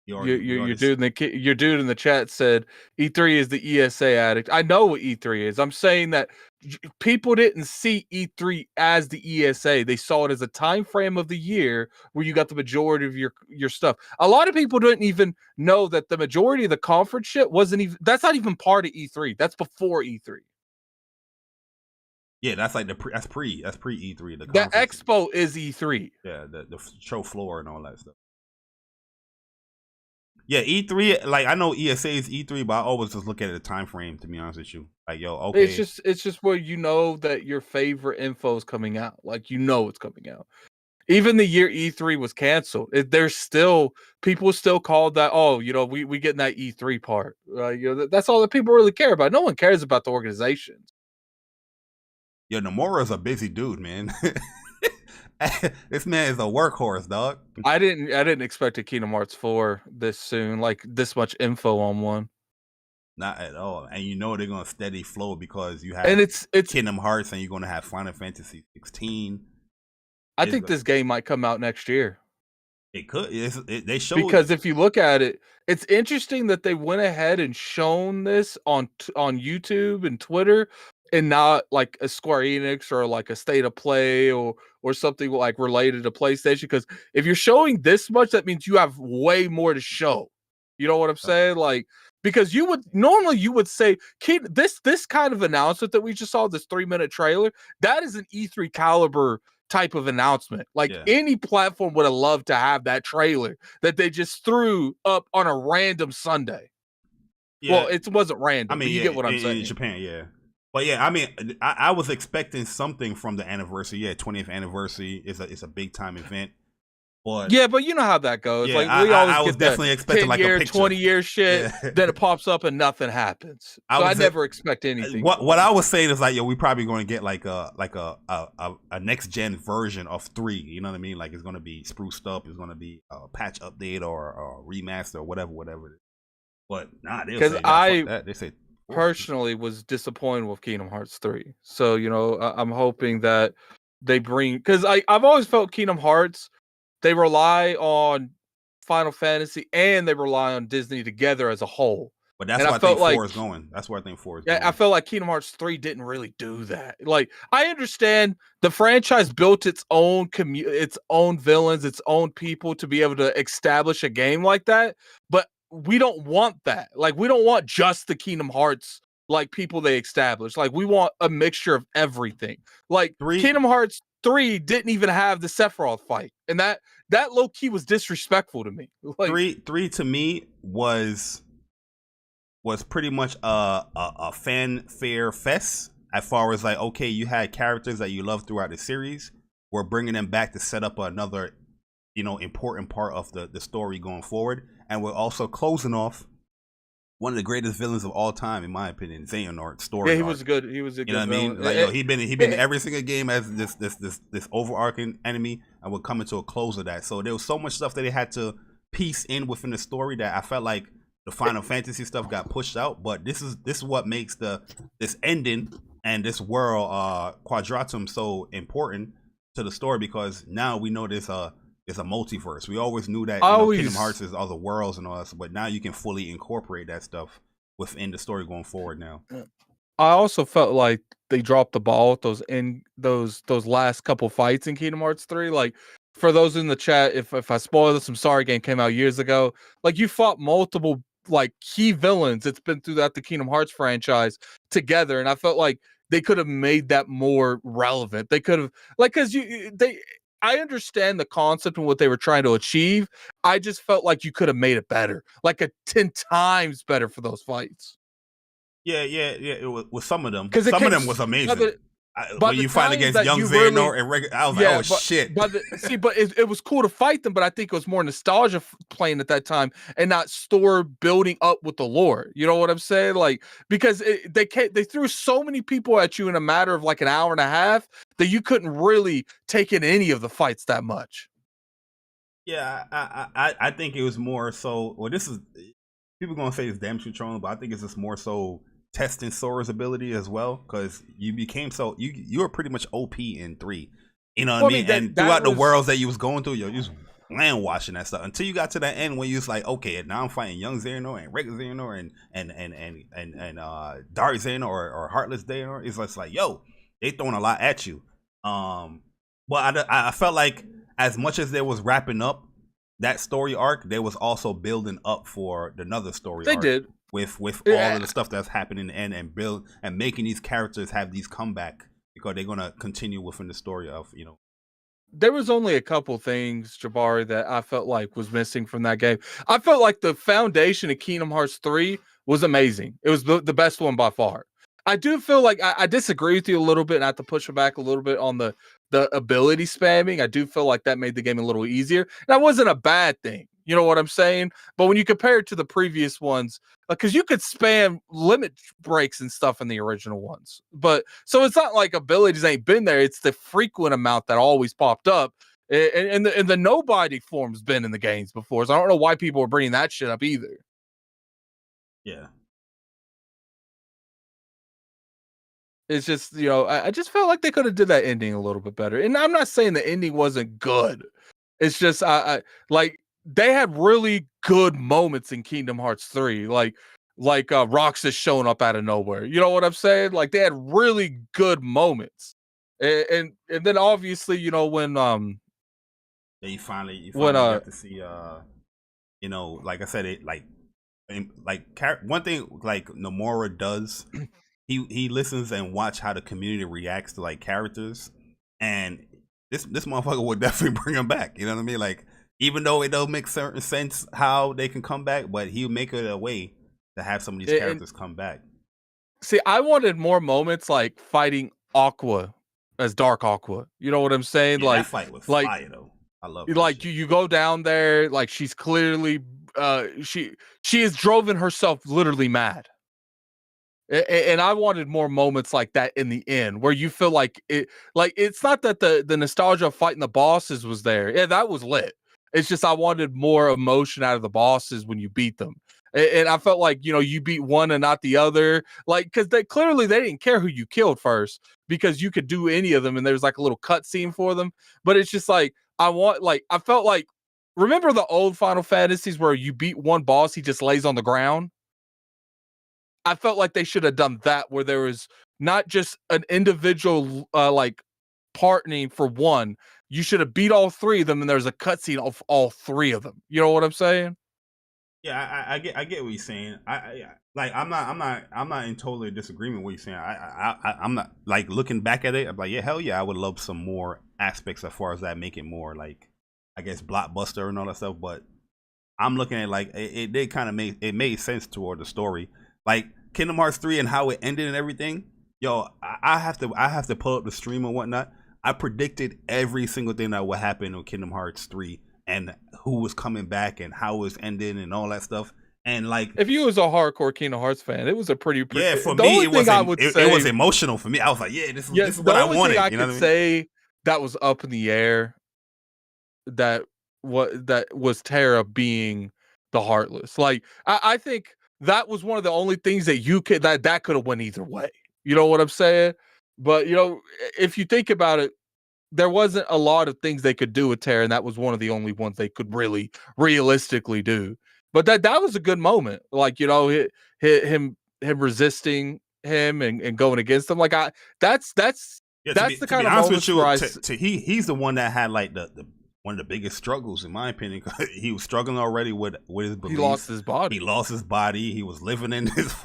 Your dude in the chat said E3 is the ESA addict. I know what E3 is. I'm saying that people didn't see E3 as the ESA. They saw it as a time frame of the year where you got the majority of your stuff. A lot of people didn't even know that the majority of the conference shit that's not even part of E3. That's before E3. Yeah, that's like that's pre E3. The expo is E3. Yeah, the show floor and all that stuff. Yeah, E3, like I know ESA is E3, but I always just look at the time frame, to be honest with you. Like, yo, okay. It's just where you know that your favorite info is coming out. Like, it's coming out. Even the year E3 was canceled, there's still people still call that, oh, you know, we getting that E3 part. You know, that's all that people really care about. No one cares about the organizations. Yo, Nomura's a busy dude, man. This man is a workhorse, dog. I didn't expect a Kingdom Hearts 4 this soon, like this much info on one. Not at all. And you know they're gonna steady flow because you have And it's Kingdom Hearts and you're gonna have Final Fantasy 16. I think this game might come out next year. It could. They showed, because if you look at it, it's interesting that they went ahead and shown this on YouTube and Twitter, and not like a Square Enix or like a State of Play or something like related to PlayStation. Because if you're showing this much, that means you have way more to show. You know what I'm saying? Like, because you would say, kid, this kind of announcement that we just saw, this 3-minute trailer, that is an E3 caliber type of announcement. Like any platform would have loved to have that trailer that they just threw up on a random Sunday. Well, it wasn't random. I mean, you get what I'm saying. In Japan, yeah. But yeah, I mean, I was expecting something from the anniversary. Yeah, 20th anniversary is a big time event. But yeah, but you know how that goes. Yeah, like we always I was definitely expecting like a picture. 20-year shit. Yeah. Then it pops up and nothing happens. So I never expect anything. What I was saying is like, yo, we probably going to get like a next gen version of 3. You know what I mean? Like it's going to be spruced up. It's going to be a patch update or a remaster or whatever it is. But nah, because they say personally was disappointed with Kingdom Hearts 3. So you know, I'm hoping that they bring, because I've always felt Kingdom Hearts, they rely on Final Fantasy and they rely on Disney together as a whole. But that's where I think 4 is going. That's where I think 4 is going. I felt like Kingdom Hearts 3 didn't really do that. Like, I understand the franchise built its own its own villains, its own people to be able to establish a game like that, but we don't want that. Like, we don't want just the Kingdom Hearts like people they established. Like, we want a mixture of everything. Like, Kingdom Hearts 3 didn't even have the Sephiroth fight, and that low key was disrespectful to me. Like, 3 to me was pretty much a fanfare fest, as far as like, okay, you had characters that you loved throughout the series, we're bringing them back to set up another, you know, important part of the story going forward, and we're also closing off one of the greatest villains of all time, in my opinion, Xehanort story. Yeah, he was good. He was a good villain. You know what I mean? Like, yo, he been in every single game as this overarching enemy, and we're coming to a close of that. So there was so much stuff that they had to piece in within the story that I felt like the Final Fantasy stuff got pushed out. But this is what makes this ending and this world Quadratum so important to the story, because now we know there's a multiverse. We always knew that Kingdom Hearts is other worlds and all that, but now you can fully incorporate that stuff within the story going forward now. I also felt like they dropped the ball with those last couple fights in Kingdom Hearts 3. Like, for those in the chat, if I spoil this, I'm sorry, game came out years ago. Like, you fought multiple like key villains that's been throughout the Kingdom Hearts franchise together, and I felt like they could have made that more relevant. They could have, like, because I understand the concept and what they were trying to achieve. I just felt like you could have made it better, like 10 times better for those fights. Yeah. It was, with some of them. Some of them was amazing. When you fight against young Xehanort and regular, I was like, oh shit. But it was cool to fight them, but I think it was more nostalgia playing at that time and not store building up with the lore. You know what I'm saying? Like, because they threw so many people at you in a matter of like an hour and a half that you couldn't really take in any of the fights that much. Yeah, I think it was more so. Well, this is, people gonna say it's damage control, but I think it's just more so testing Sora's ability as well, because you became so you were pretty much OP in 3. You know what I mean? And throughout the worlds that you was going through, you was land washing that stuff until you got to that end where you was like, okay, now I'm fighting young Xehanort and regular Xehanort and Dark Xehanort or Heartless Xehanort. It's just like, yo, they throwing a lot at you. But I felt like as much as they was wrapping up that story arc, they was also building up for another story arc. They did. With all of the stuff that's happening and build and making these characters have these comeback, because they're gonna continue within the story of, you know. There was only a couple things, Jabari, that I felt like was missing from that game. I felt like the foundation of Kingdom Hearts 3 was amazing. It was the best one by far. I do feel like I disagree with you a little bit, and I have to push back a little bit on the ability spamming. I do feel like that made the game a little easier. That wasn't a bad thing. You know what I'm saying? But when you compare it to the previous ones, because you could spam limit breaks and stuff in the original ones, but so it's not like abilities ain't been there. It's the frequent amount that always popped up, and the nobody form's been in the games before. So I don't know why people are bringing that shit up either. Yeah. It's just, I just felt like they could have did that ending a little bit better. And I'm not saying the ending wasn't good. It's just, I like they had really good moments in Kingdom Hearts 3, like Roxas showing up out of nowhere. You know what I'm saying? Like they had really good moments, and then obviously, when Yeah, you finally when got to see like I said, it one thing like Nomura does, he listens and watch how the community reacts to like characters, and this motherfucker would definitely bring him back. You know what I mean? Like even though it don't make certain sense how they can come back, but he'll make it a way to have some of these characters come back. See, I wanted more moments like fighting Aqua as Dark Aqua. You know what I'm saying? Yeah, like that fight was like fire though. I love like you go down there, like she's clearly she has driven herself literally mad. And I wanted more moments like that in the end where you feel like it's not that the nostalgia of fighting the bosses was there. Yeah, that was lit. It's just I wanted more emotion out of the bosses when you beat them. And I felt like, you beat one and not the other. Like, because they didn't care who you killed first because you could do any of them and there's like a little cutscene for them. But it's just like, I felt like, remember the old Final Fantasies where you beat one boss, he just lays on the ground? I felt like they should have done that where there was not just an individual like partnering for one. You should have beat all three of them, and there's a cutscene of all three of them. You know what I'm saying? Yeah, I get what you're saying. I'm not in total disagreement with what you're saying. I'm not like looking back at it. I'm like, yeah, hell yeah, I would love some more aspects as far as that, make it more like, I guess, blockbuster and all that stuff. But I'm looking at like it did kind of made sense toward the story. Like Kingdom Hearts 3 and how it ended and everything. Yo, I have to pull up the stream and whatnot. I predicted every single thing that would happen in Kingdom Hearts 3 and who was coming back and how it was ending and all that stuff. And like, if you was a hardcore Kingdom Hearts fan, it was a pretty yeah. For the me, only it thing was I would say, it was emotional for me. I was like, yeah, this is what I wanted. The only thing I you know could what I mean? say that was up in the air that was Terra being the Heartless. Like I think that was one of the only things that you could that could have went either way. You know what I'm saying? But if you think about it, there wasn't a lot of things they could do with Terra, and that was one of the only ones they could really realistically do. But that was a good moment. Like, him resisting him and going against him. Like that's Yeah, the kind of honest with moments where you, he's the one that had like the one of the biggest struggles in my opinion. He was struggling already with his beliefs. He lost his body. He lost his body. He was living in his,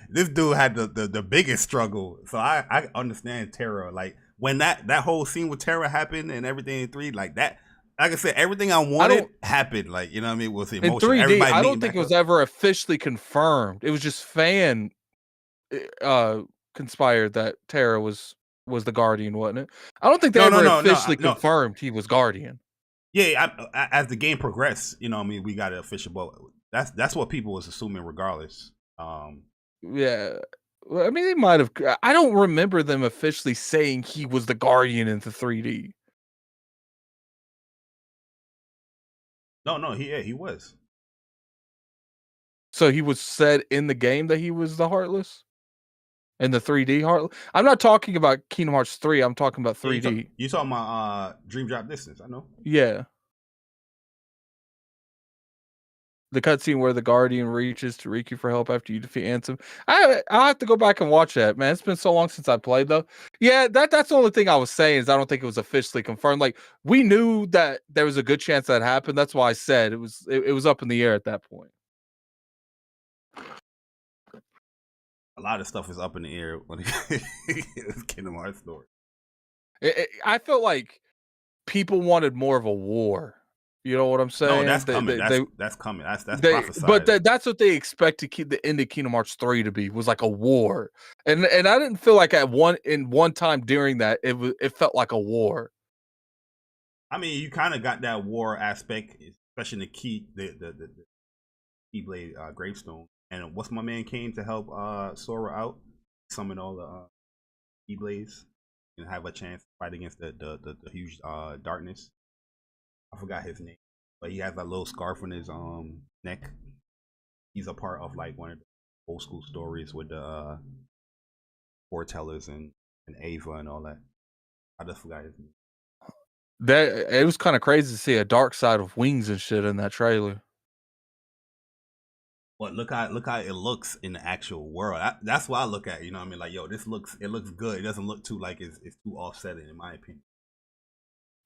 this dude had the biggest struggle. So I understand Terra. Like when that whole scene with Terra happened and everything in 3, like that. Like I said, everything I wanted happened. Like, you know what I mean? It was emotional. In 3D, Everybody I don't think it was ever officially confirmed. It was just fan conspired that Terra was the Guardian, wasn't it? I don't think they ever officially confirmed he was Guardian. Yeah, as the game progressed, you know what I mean, we got it official, but that's what people was assuming regardless. Yeah. Well, I mean, they might have. I don't remember them officially saying he was the Guardian in the 3D. No, he was. So he was said in the game that he was the Heartless? In the 3D Heartless? I'm not talking about Kingdom Hearts 3. I'm talking about 3D. You talking about Dream Drop Distance, I know. Yeah. The cutscene where the Guardian reaches to Riku for help after you defeat Ansem. I'll have to go back and watch that, man. It's been so long since I played, though. Yeah, that's the only thing I was saying is I don't think it was officially confirmed. Like, we knew that there was a good chance that happened. That's why I said it was up in the air at that point. A lot of stuff is up in the air when it's Kingdom Hearts story. I felt like people wanted more of a war You know what I'm No, saying? that's coming. That's coming. That's But prophesied. that's what they expect to keep the end of Kingdom Hearts 3 to be, was like a war. And I didn't feel like at one time during that it felt like a war. I mean, you kind of got that war aspect, especially in the Keyblade gravestone. And what's my man came to help Sora out, summon all the Keyblades, and have a chance to fight against the huge darkness. I forgot his name, but he has that little scarf on his neck. He's a part of like one of the old school stories with the foretellers and Ava and all that. I just forgot his name. That it was kind of crazy to see a dark side of wings and shit in that trailer. But look how it looks in the actual world. That's what I look at. You know what I mean? Like, yo, it looks good. It doesn't look too like it's too offsetting, in my opinion.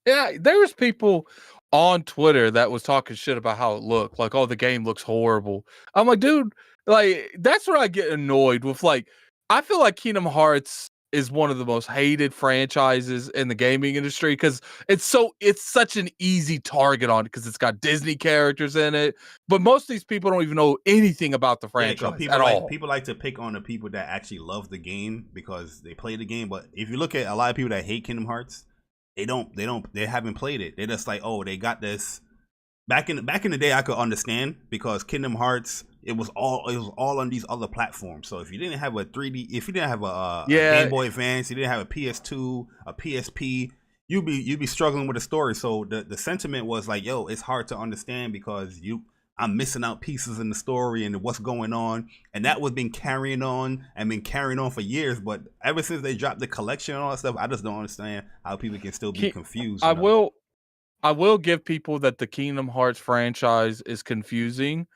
Yeah, there was people on Twitter that was talking shit about how it looked. Like, oh, the game looks horrible. I'm like, dude, like that's where I get annoyed with. Like, I feel like Kingdom Hearts is one of the most hated franchises in the gaming industry because it's such an easy target on it because it's got Disney characters in it. But most of these people don't even know anything about the Yeah, because franchise at all. people like to pick on the people that actually love the game because they play the game. But if you look at a lot of people that hate Kingdom Hearts, they haven't played it. They're just like, oh, they got this. Back in the day, I could understand because Kingdom Hearts it was all on these other platforms. So if you didn't have a 3D, if you didn't have a Game Boy Advance, you didn't have a PS2, a PSP, you'd be struggling with the story. So the sentiment was like, yo, it's hard to understand because I'm missing out pieces in the story and what's going on, and that was been carrying on for years. But ever since they dropped the collection and all that stuff, I just don't understand how people can still be confused. I will give people that the Kingdom Hearts franchise is confusing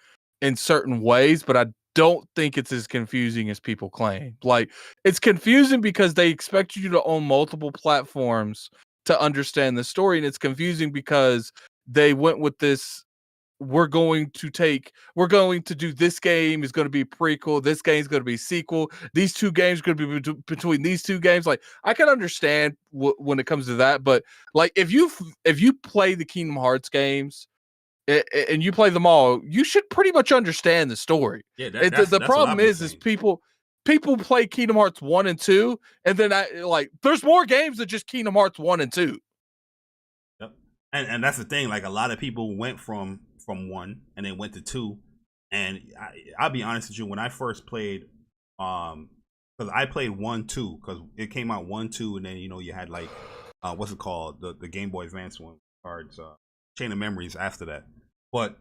in certain ways, but I don't think it's as confusing as people claim. Like, it's confusing because they expect you to own multiple platforms to understand the story, and it's confusing because they went with this. We're going to do this game is going to be prequel. This game is going to be sequel. These two games are going to be between these two games. Like, I can understand when it comes to that, but like if you play the Kingdom Hearts games and you play them all, you should pretty much understand the story. Yeah, The that's what I've problem been is saying. people play Kingdom Hearts 1 and 2, and then there's more games than just Kingdom Hearts 1 and 2. Yep. And that's the thing. Like a lot of people went from 1 and then went to 2, and I'll be honest with you. When I first played, because I played 1, 2, because it came out 1, 2, and then you had like, what's it called, the Game Boy Advance one cards, Chain of Memories after that. But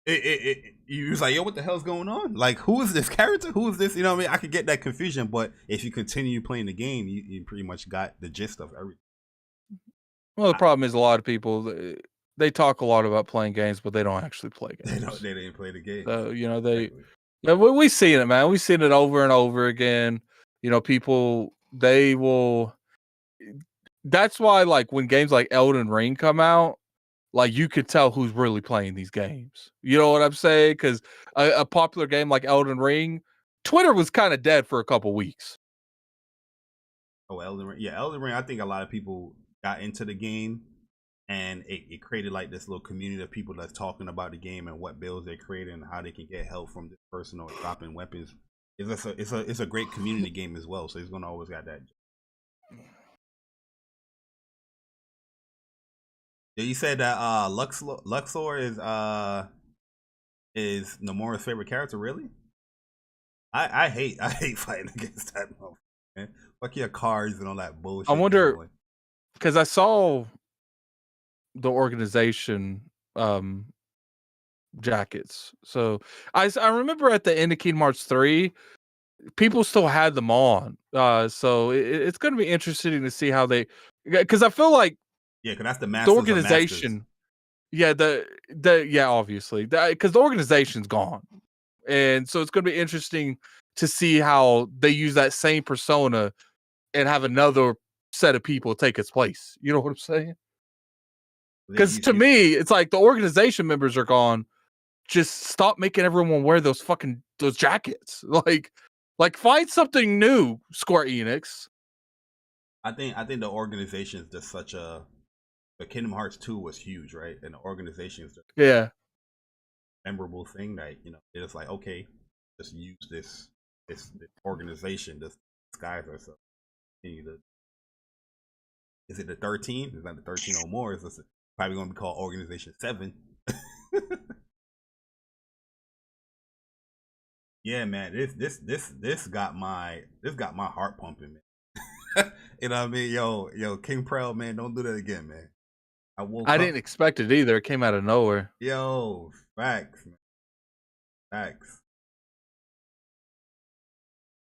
you was like, yo, what the hell's going on? Like, who is this character? Who is this? You know what I mean? I could get that confusion, but if you continue playing the game, you pretty much got the gist of everything. Well, the problem is a lot of people they talk a lot about playing games, but they don't actually play games. They didn't play the game. So Exactly. we've seen it, man. We've seen it over and over again. People they will. That's why, like when games like Elden Ring come out, like you could tell who's really playing these games. You know what I'm saying? Because a popular game like Elden Ring, Twitter was kind of dead for a couple weeks. Oh, Elden Ring. Yeah, Elden Ring. I think a lot of people got into the game, and it created like this little community of people that's talking about the game and what builds they're creating and how they can get help from this person or dropping weapons. It's a great community game as well. So it's gonna always got that. Yeah, you said that Luxor is Nomura's favorite character. Really? I hate fighting against that motherfucker, man. Fuck your cards and all that bullshit. I wonder, because I saw the organization jackets. So I remember at the end of Kingdom Hearts 3, people still had them on. So it's going to be interesting to see how they, because I feel like because that's the Masters. The organization, obviously, because the organization's gone, and so it's going to be interesting to see how they use that same persona and have another set of people take its place. You know what I'm saying? Because to me, it's like the organization members are gone. Just stop making everyone wear those jackets. Like find something new, Square Enix. I think the organization is just such a But Kingdom Hearts 2 was huge, right? And the organization is Yeah. a memorable thing that it's like, okay, just use this organization, this guys or so. Is it the 13? It's not the 13 or more. It's probably gonna be called Organization 7. Yeah, man. This got my heart pumping, man. You know what I mean? Yo, King Proud, man, don't do that again, man. I woke I up. didn't expect it either. It came out of nowhere. Yo, facts, man. Facts.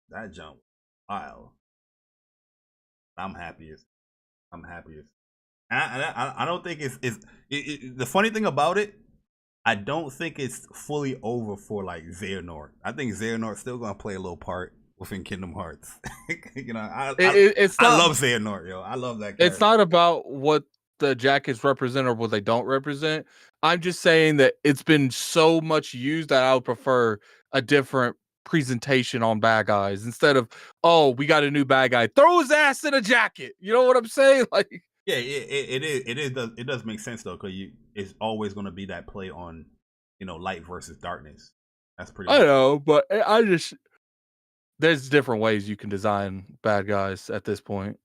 That jump, wow. I'm happiest. I'm happiest. And I don't think the funny thing about it. I don't think it's fully over for like Xehanort. I think Xehanort's still gonna play a little part within Kingdom Hearts. It's I not. love Xehanort, yo. I love that character. It's not about what the jackets represent or what they don't represent. I'm just saying that it's been so much used that I would prefer a different presentation on bad guys instead of, oh, we got a new bad guy, throw his ass in a jacket. You know what I'm saying? Like, yeah, it does make sense though, because it's always gonna be that play on, light versus darkness. That's pretty I much. know, but I just there's different ways you can design bad guys at this point.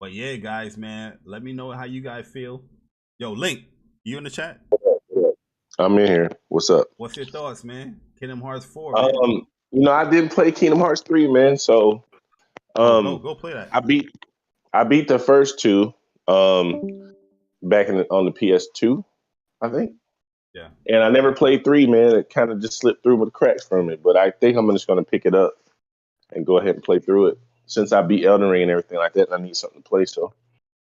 But yeah, guys, man, let me know how you guys feel. Yo, Link, you in the chat? I'm in here. What's up? What's your thoughts, man? Kingdom Hearts 4, man. I didn't play Kingdom Hearts 3, man. So go play that. I beat the first two back on the PS2, I think. Yeah. And I never played 3, man. It kind of just slipped through with cracks from it. But I think I'm just going to pick it up and go ahead and play through it. Since I beat Elden Ring and everything like that, and I need something to play. So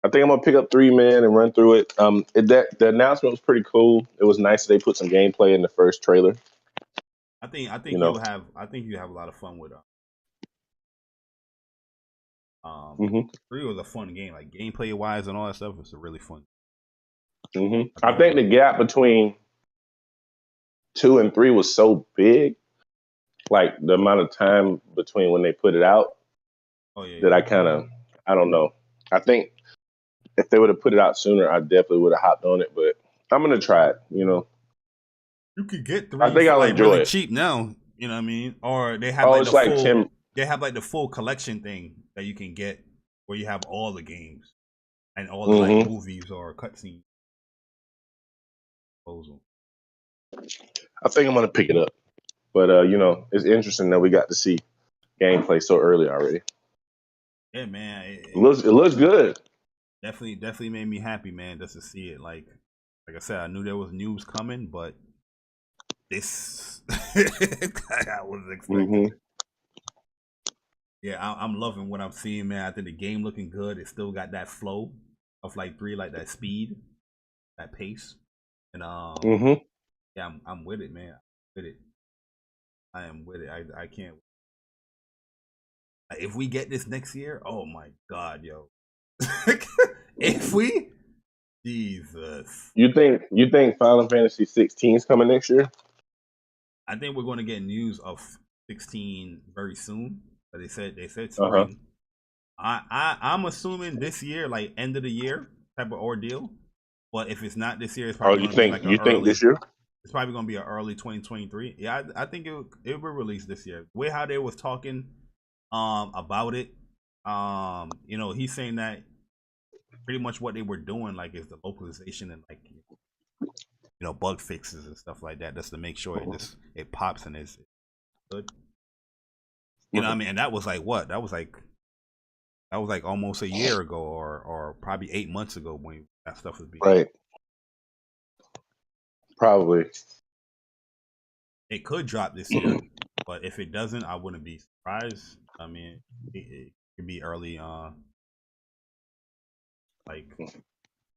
I think I'm going to pick up 3, man, and run through it. The announcement was pretty cool. It was nice that they put some gameplay in the first trailer. I think you have a lot of fun with it. 3 was a fun game, like gameplay wise and all that stuff. It's a really fun. I think the gap between 2 and 3 was so big, like the amount of time between when they put it out. That I don't know. I think if they would have put it out sooner, I definitely would have hopped on it. But I'm gonna try it. You could get 3 I think I'll enjoy really it. cheap now. You know what I mean? Or they have they have like the full collection thing that you can get where you have all the games and all the like movies or cutscenes. I think I'm gonna pick it up. But it's interesting that we got to see gameplay so early already. Yeah, man. It looks good. Definitely made me happy, man, just to see it. Like I said, I knew there was news coming, but this I wasn't expecting it. Yeah, I'm loving what I'm seeing, man. I think the game looking good. It still got that flow of like 3, like that speed, that pace, and yeah, I'm with it, man. With it, I am with it. I can't. If we get this next year, oh my god, yo! If we, Jesus, you think Final Fantasy 16 is coming next year? I think we're going to get news of 16 very soon. But they said spring. I'm assuming this year, like end of the year type of ordeal. But if it's not this year, it's probably you think this year? It's probably going to be an early 2023. Yeah, I think it will release this year. The way how they was talking about it, he's saying that pretty much what they were doing like is the localization and like bug fixes and stuff like that, just to make sure it pops and is good. You know what I mean? And that was like what? That was like almost a year ago, or probably 8 months ago when that stuff was being right. Probably. It could drop this year, but if it doesn't, I wouldn't be surprised. I mean, it could be early. Like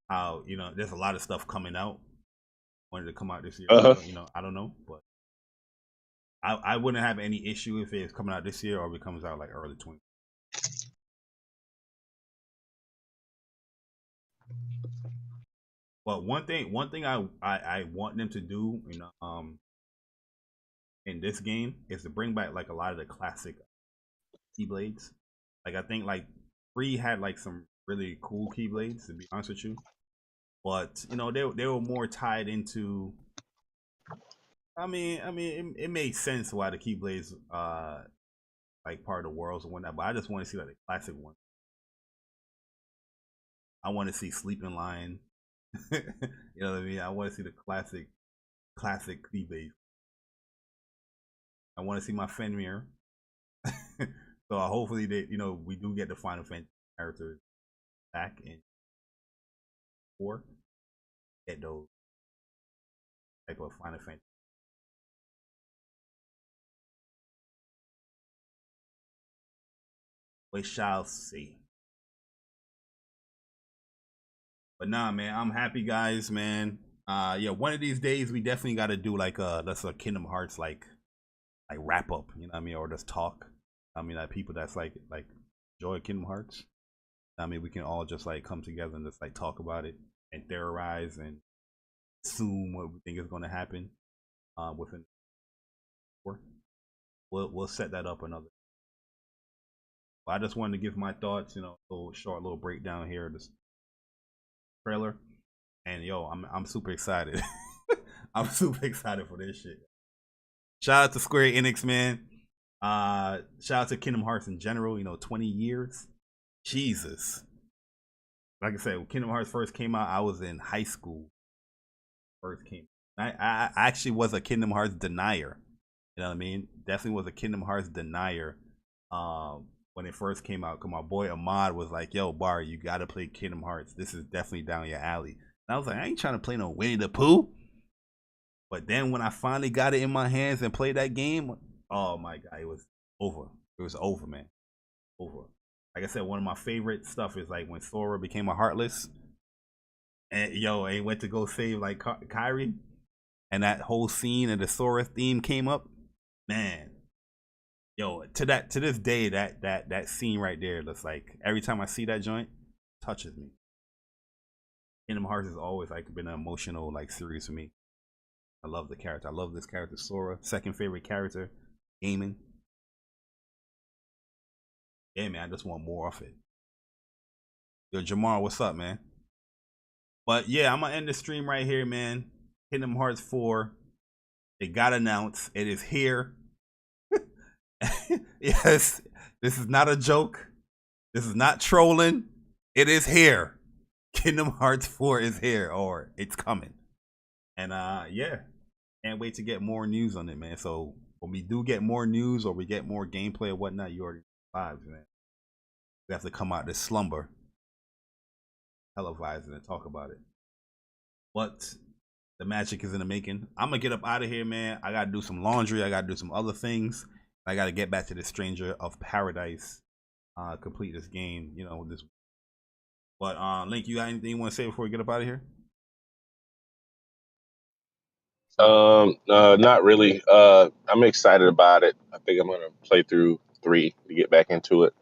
how there's a lot of stuff coming out. Wanted to come out this year. I don't know, but I wouldn't have any issue if it's coming out this year or if it comes out like early 20. But one thing I want them to do, in this game is to bring back like a lot of the classic Keyblades. Like I think like 3 had like some really cool keyblades, to be honest with you. But you know, they were more tied into. It made sense why the keyblades like part of the worlds and whatnot. But I just want to see like the classic one. I want to see Sleeping Lion. You know what I mean? I want to see the classic keyblades. I want to see my Fenrir. So hopefully we do get the Final Fantasy characters back in 4. Get those type of Final Fantasy. We shall see. But nah, man, I'm happy, guys, man. Yeah, one of these days we definitely got to do like that's a Kingdom Hearts like wrap up, you know what I mean, or just talk. I mean, like people that's like enjoy Kingdom Hearts. I mean, we can all just like come together and just like talk about it and theorize and assume what we think is going to happen within. We'll set that up another. I just wanted to give my thoughts, you know, a little breakdown here of this trailer, and yo, I'm super excited. I'm super excited for this shit. Shout out to Square Enix, man. Shout out to Kingdom Hearts in general. You know, 20 years. Jesus. Like I said, when Kingdom Hearts first came out, I was in high school. I actually was a Kingdom Hearts denier. You know what I mean? Definitely was a Kingdom Hearts denier. When it first came out, because my boy Ahmad was like, yo, Bar, you gotta play Kingdom Hearts. This is definitely down your alley. And I was like, I ain't trying to play no Winnie the Pooh. But then when I finally got it in my hands and played that game, oh my God, it was over. It was over, man. Over. Like I said, one of my favorite stuff is like when Sora became a Heartless. And yo, and went to go save like Kyrie. And that whole scene and the Sora theme came up. Man. Yo, to this day, that scene right there looks like every time I see that joint, it touches me. Kingdom Hearts has always like been an emotional like series for me. I love the character. I love this character, Sora. Second favorite character, gaming. Yeah, man, I just want more of it. Yo, Jamar, what's up, man? But yeah, I'm gonna end the stream right here, man. Kingdom Hearts 4. It got announced. It is here. Yes, this is not a joke. This is not trolling. It is here. Kingdom Hearts 4 is here, or it's coming. And yeah, can't wait to get more news on it, man. So when we do get more news or we get more gameplay or whatnot, you already vibes, man. We have to come out this slumber, televise it, and talk about it. But the magic is in the making. I'm gonna get up out of here, man. I gotta do some laundry. I gotta do some other things. I gotta get back to the Stranger of Paradise, complete this game, you know. This, but Link, you got anything you want to say before we get up out of here? Not really. I'm excited about it. I think I'm gonna play through 3 to get back into it.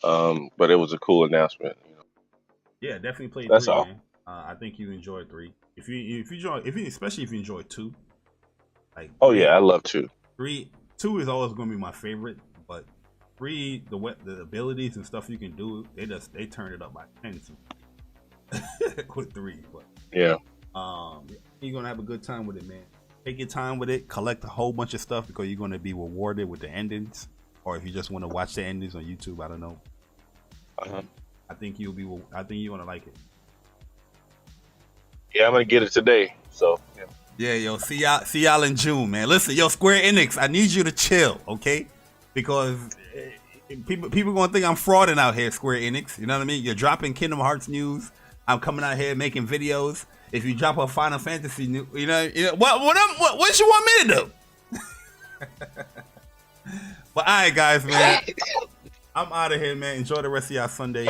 But it was a cool announcement. You know? Yeah, definitely play 3. That's all. Man. I think you enjoyed 3. Especially if you enjoy 2. Like, oh yeah, I love 2. 2 is always going to be my favorite, but 3, the abilities and stuff you can do, they turn it up by 10 with 3. But yeah, you're gonna have a good time with it, man. Take your time with it, collect a whole bunch of stuff because you're gonna be rewarded with the endings, or if you just want to watch the endings on YouTube, I don't know. I think you're gonna like it. Yeah, I'm gonna get it today. So yeah. Yeah, yo, see y'all in June, man. Listen, yo, Square Enix, I need you to chill, okay? Because people gonna think I'm frauding out here, Square Enix. You know what I mean? You're dropping Kingdom Hearts news. I'm coming out here making videos. If you drop a Final Fantasy news, you know what you want me to do? But all right, guys, man, I'm out of here, man. Enjoy the rest of y'all Sunday.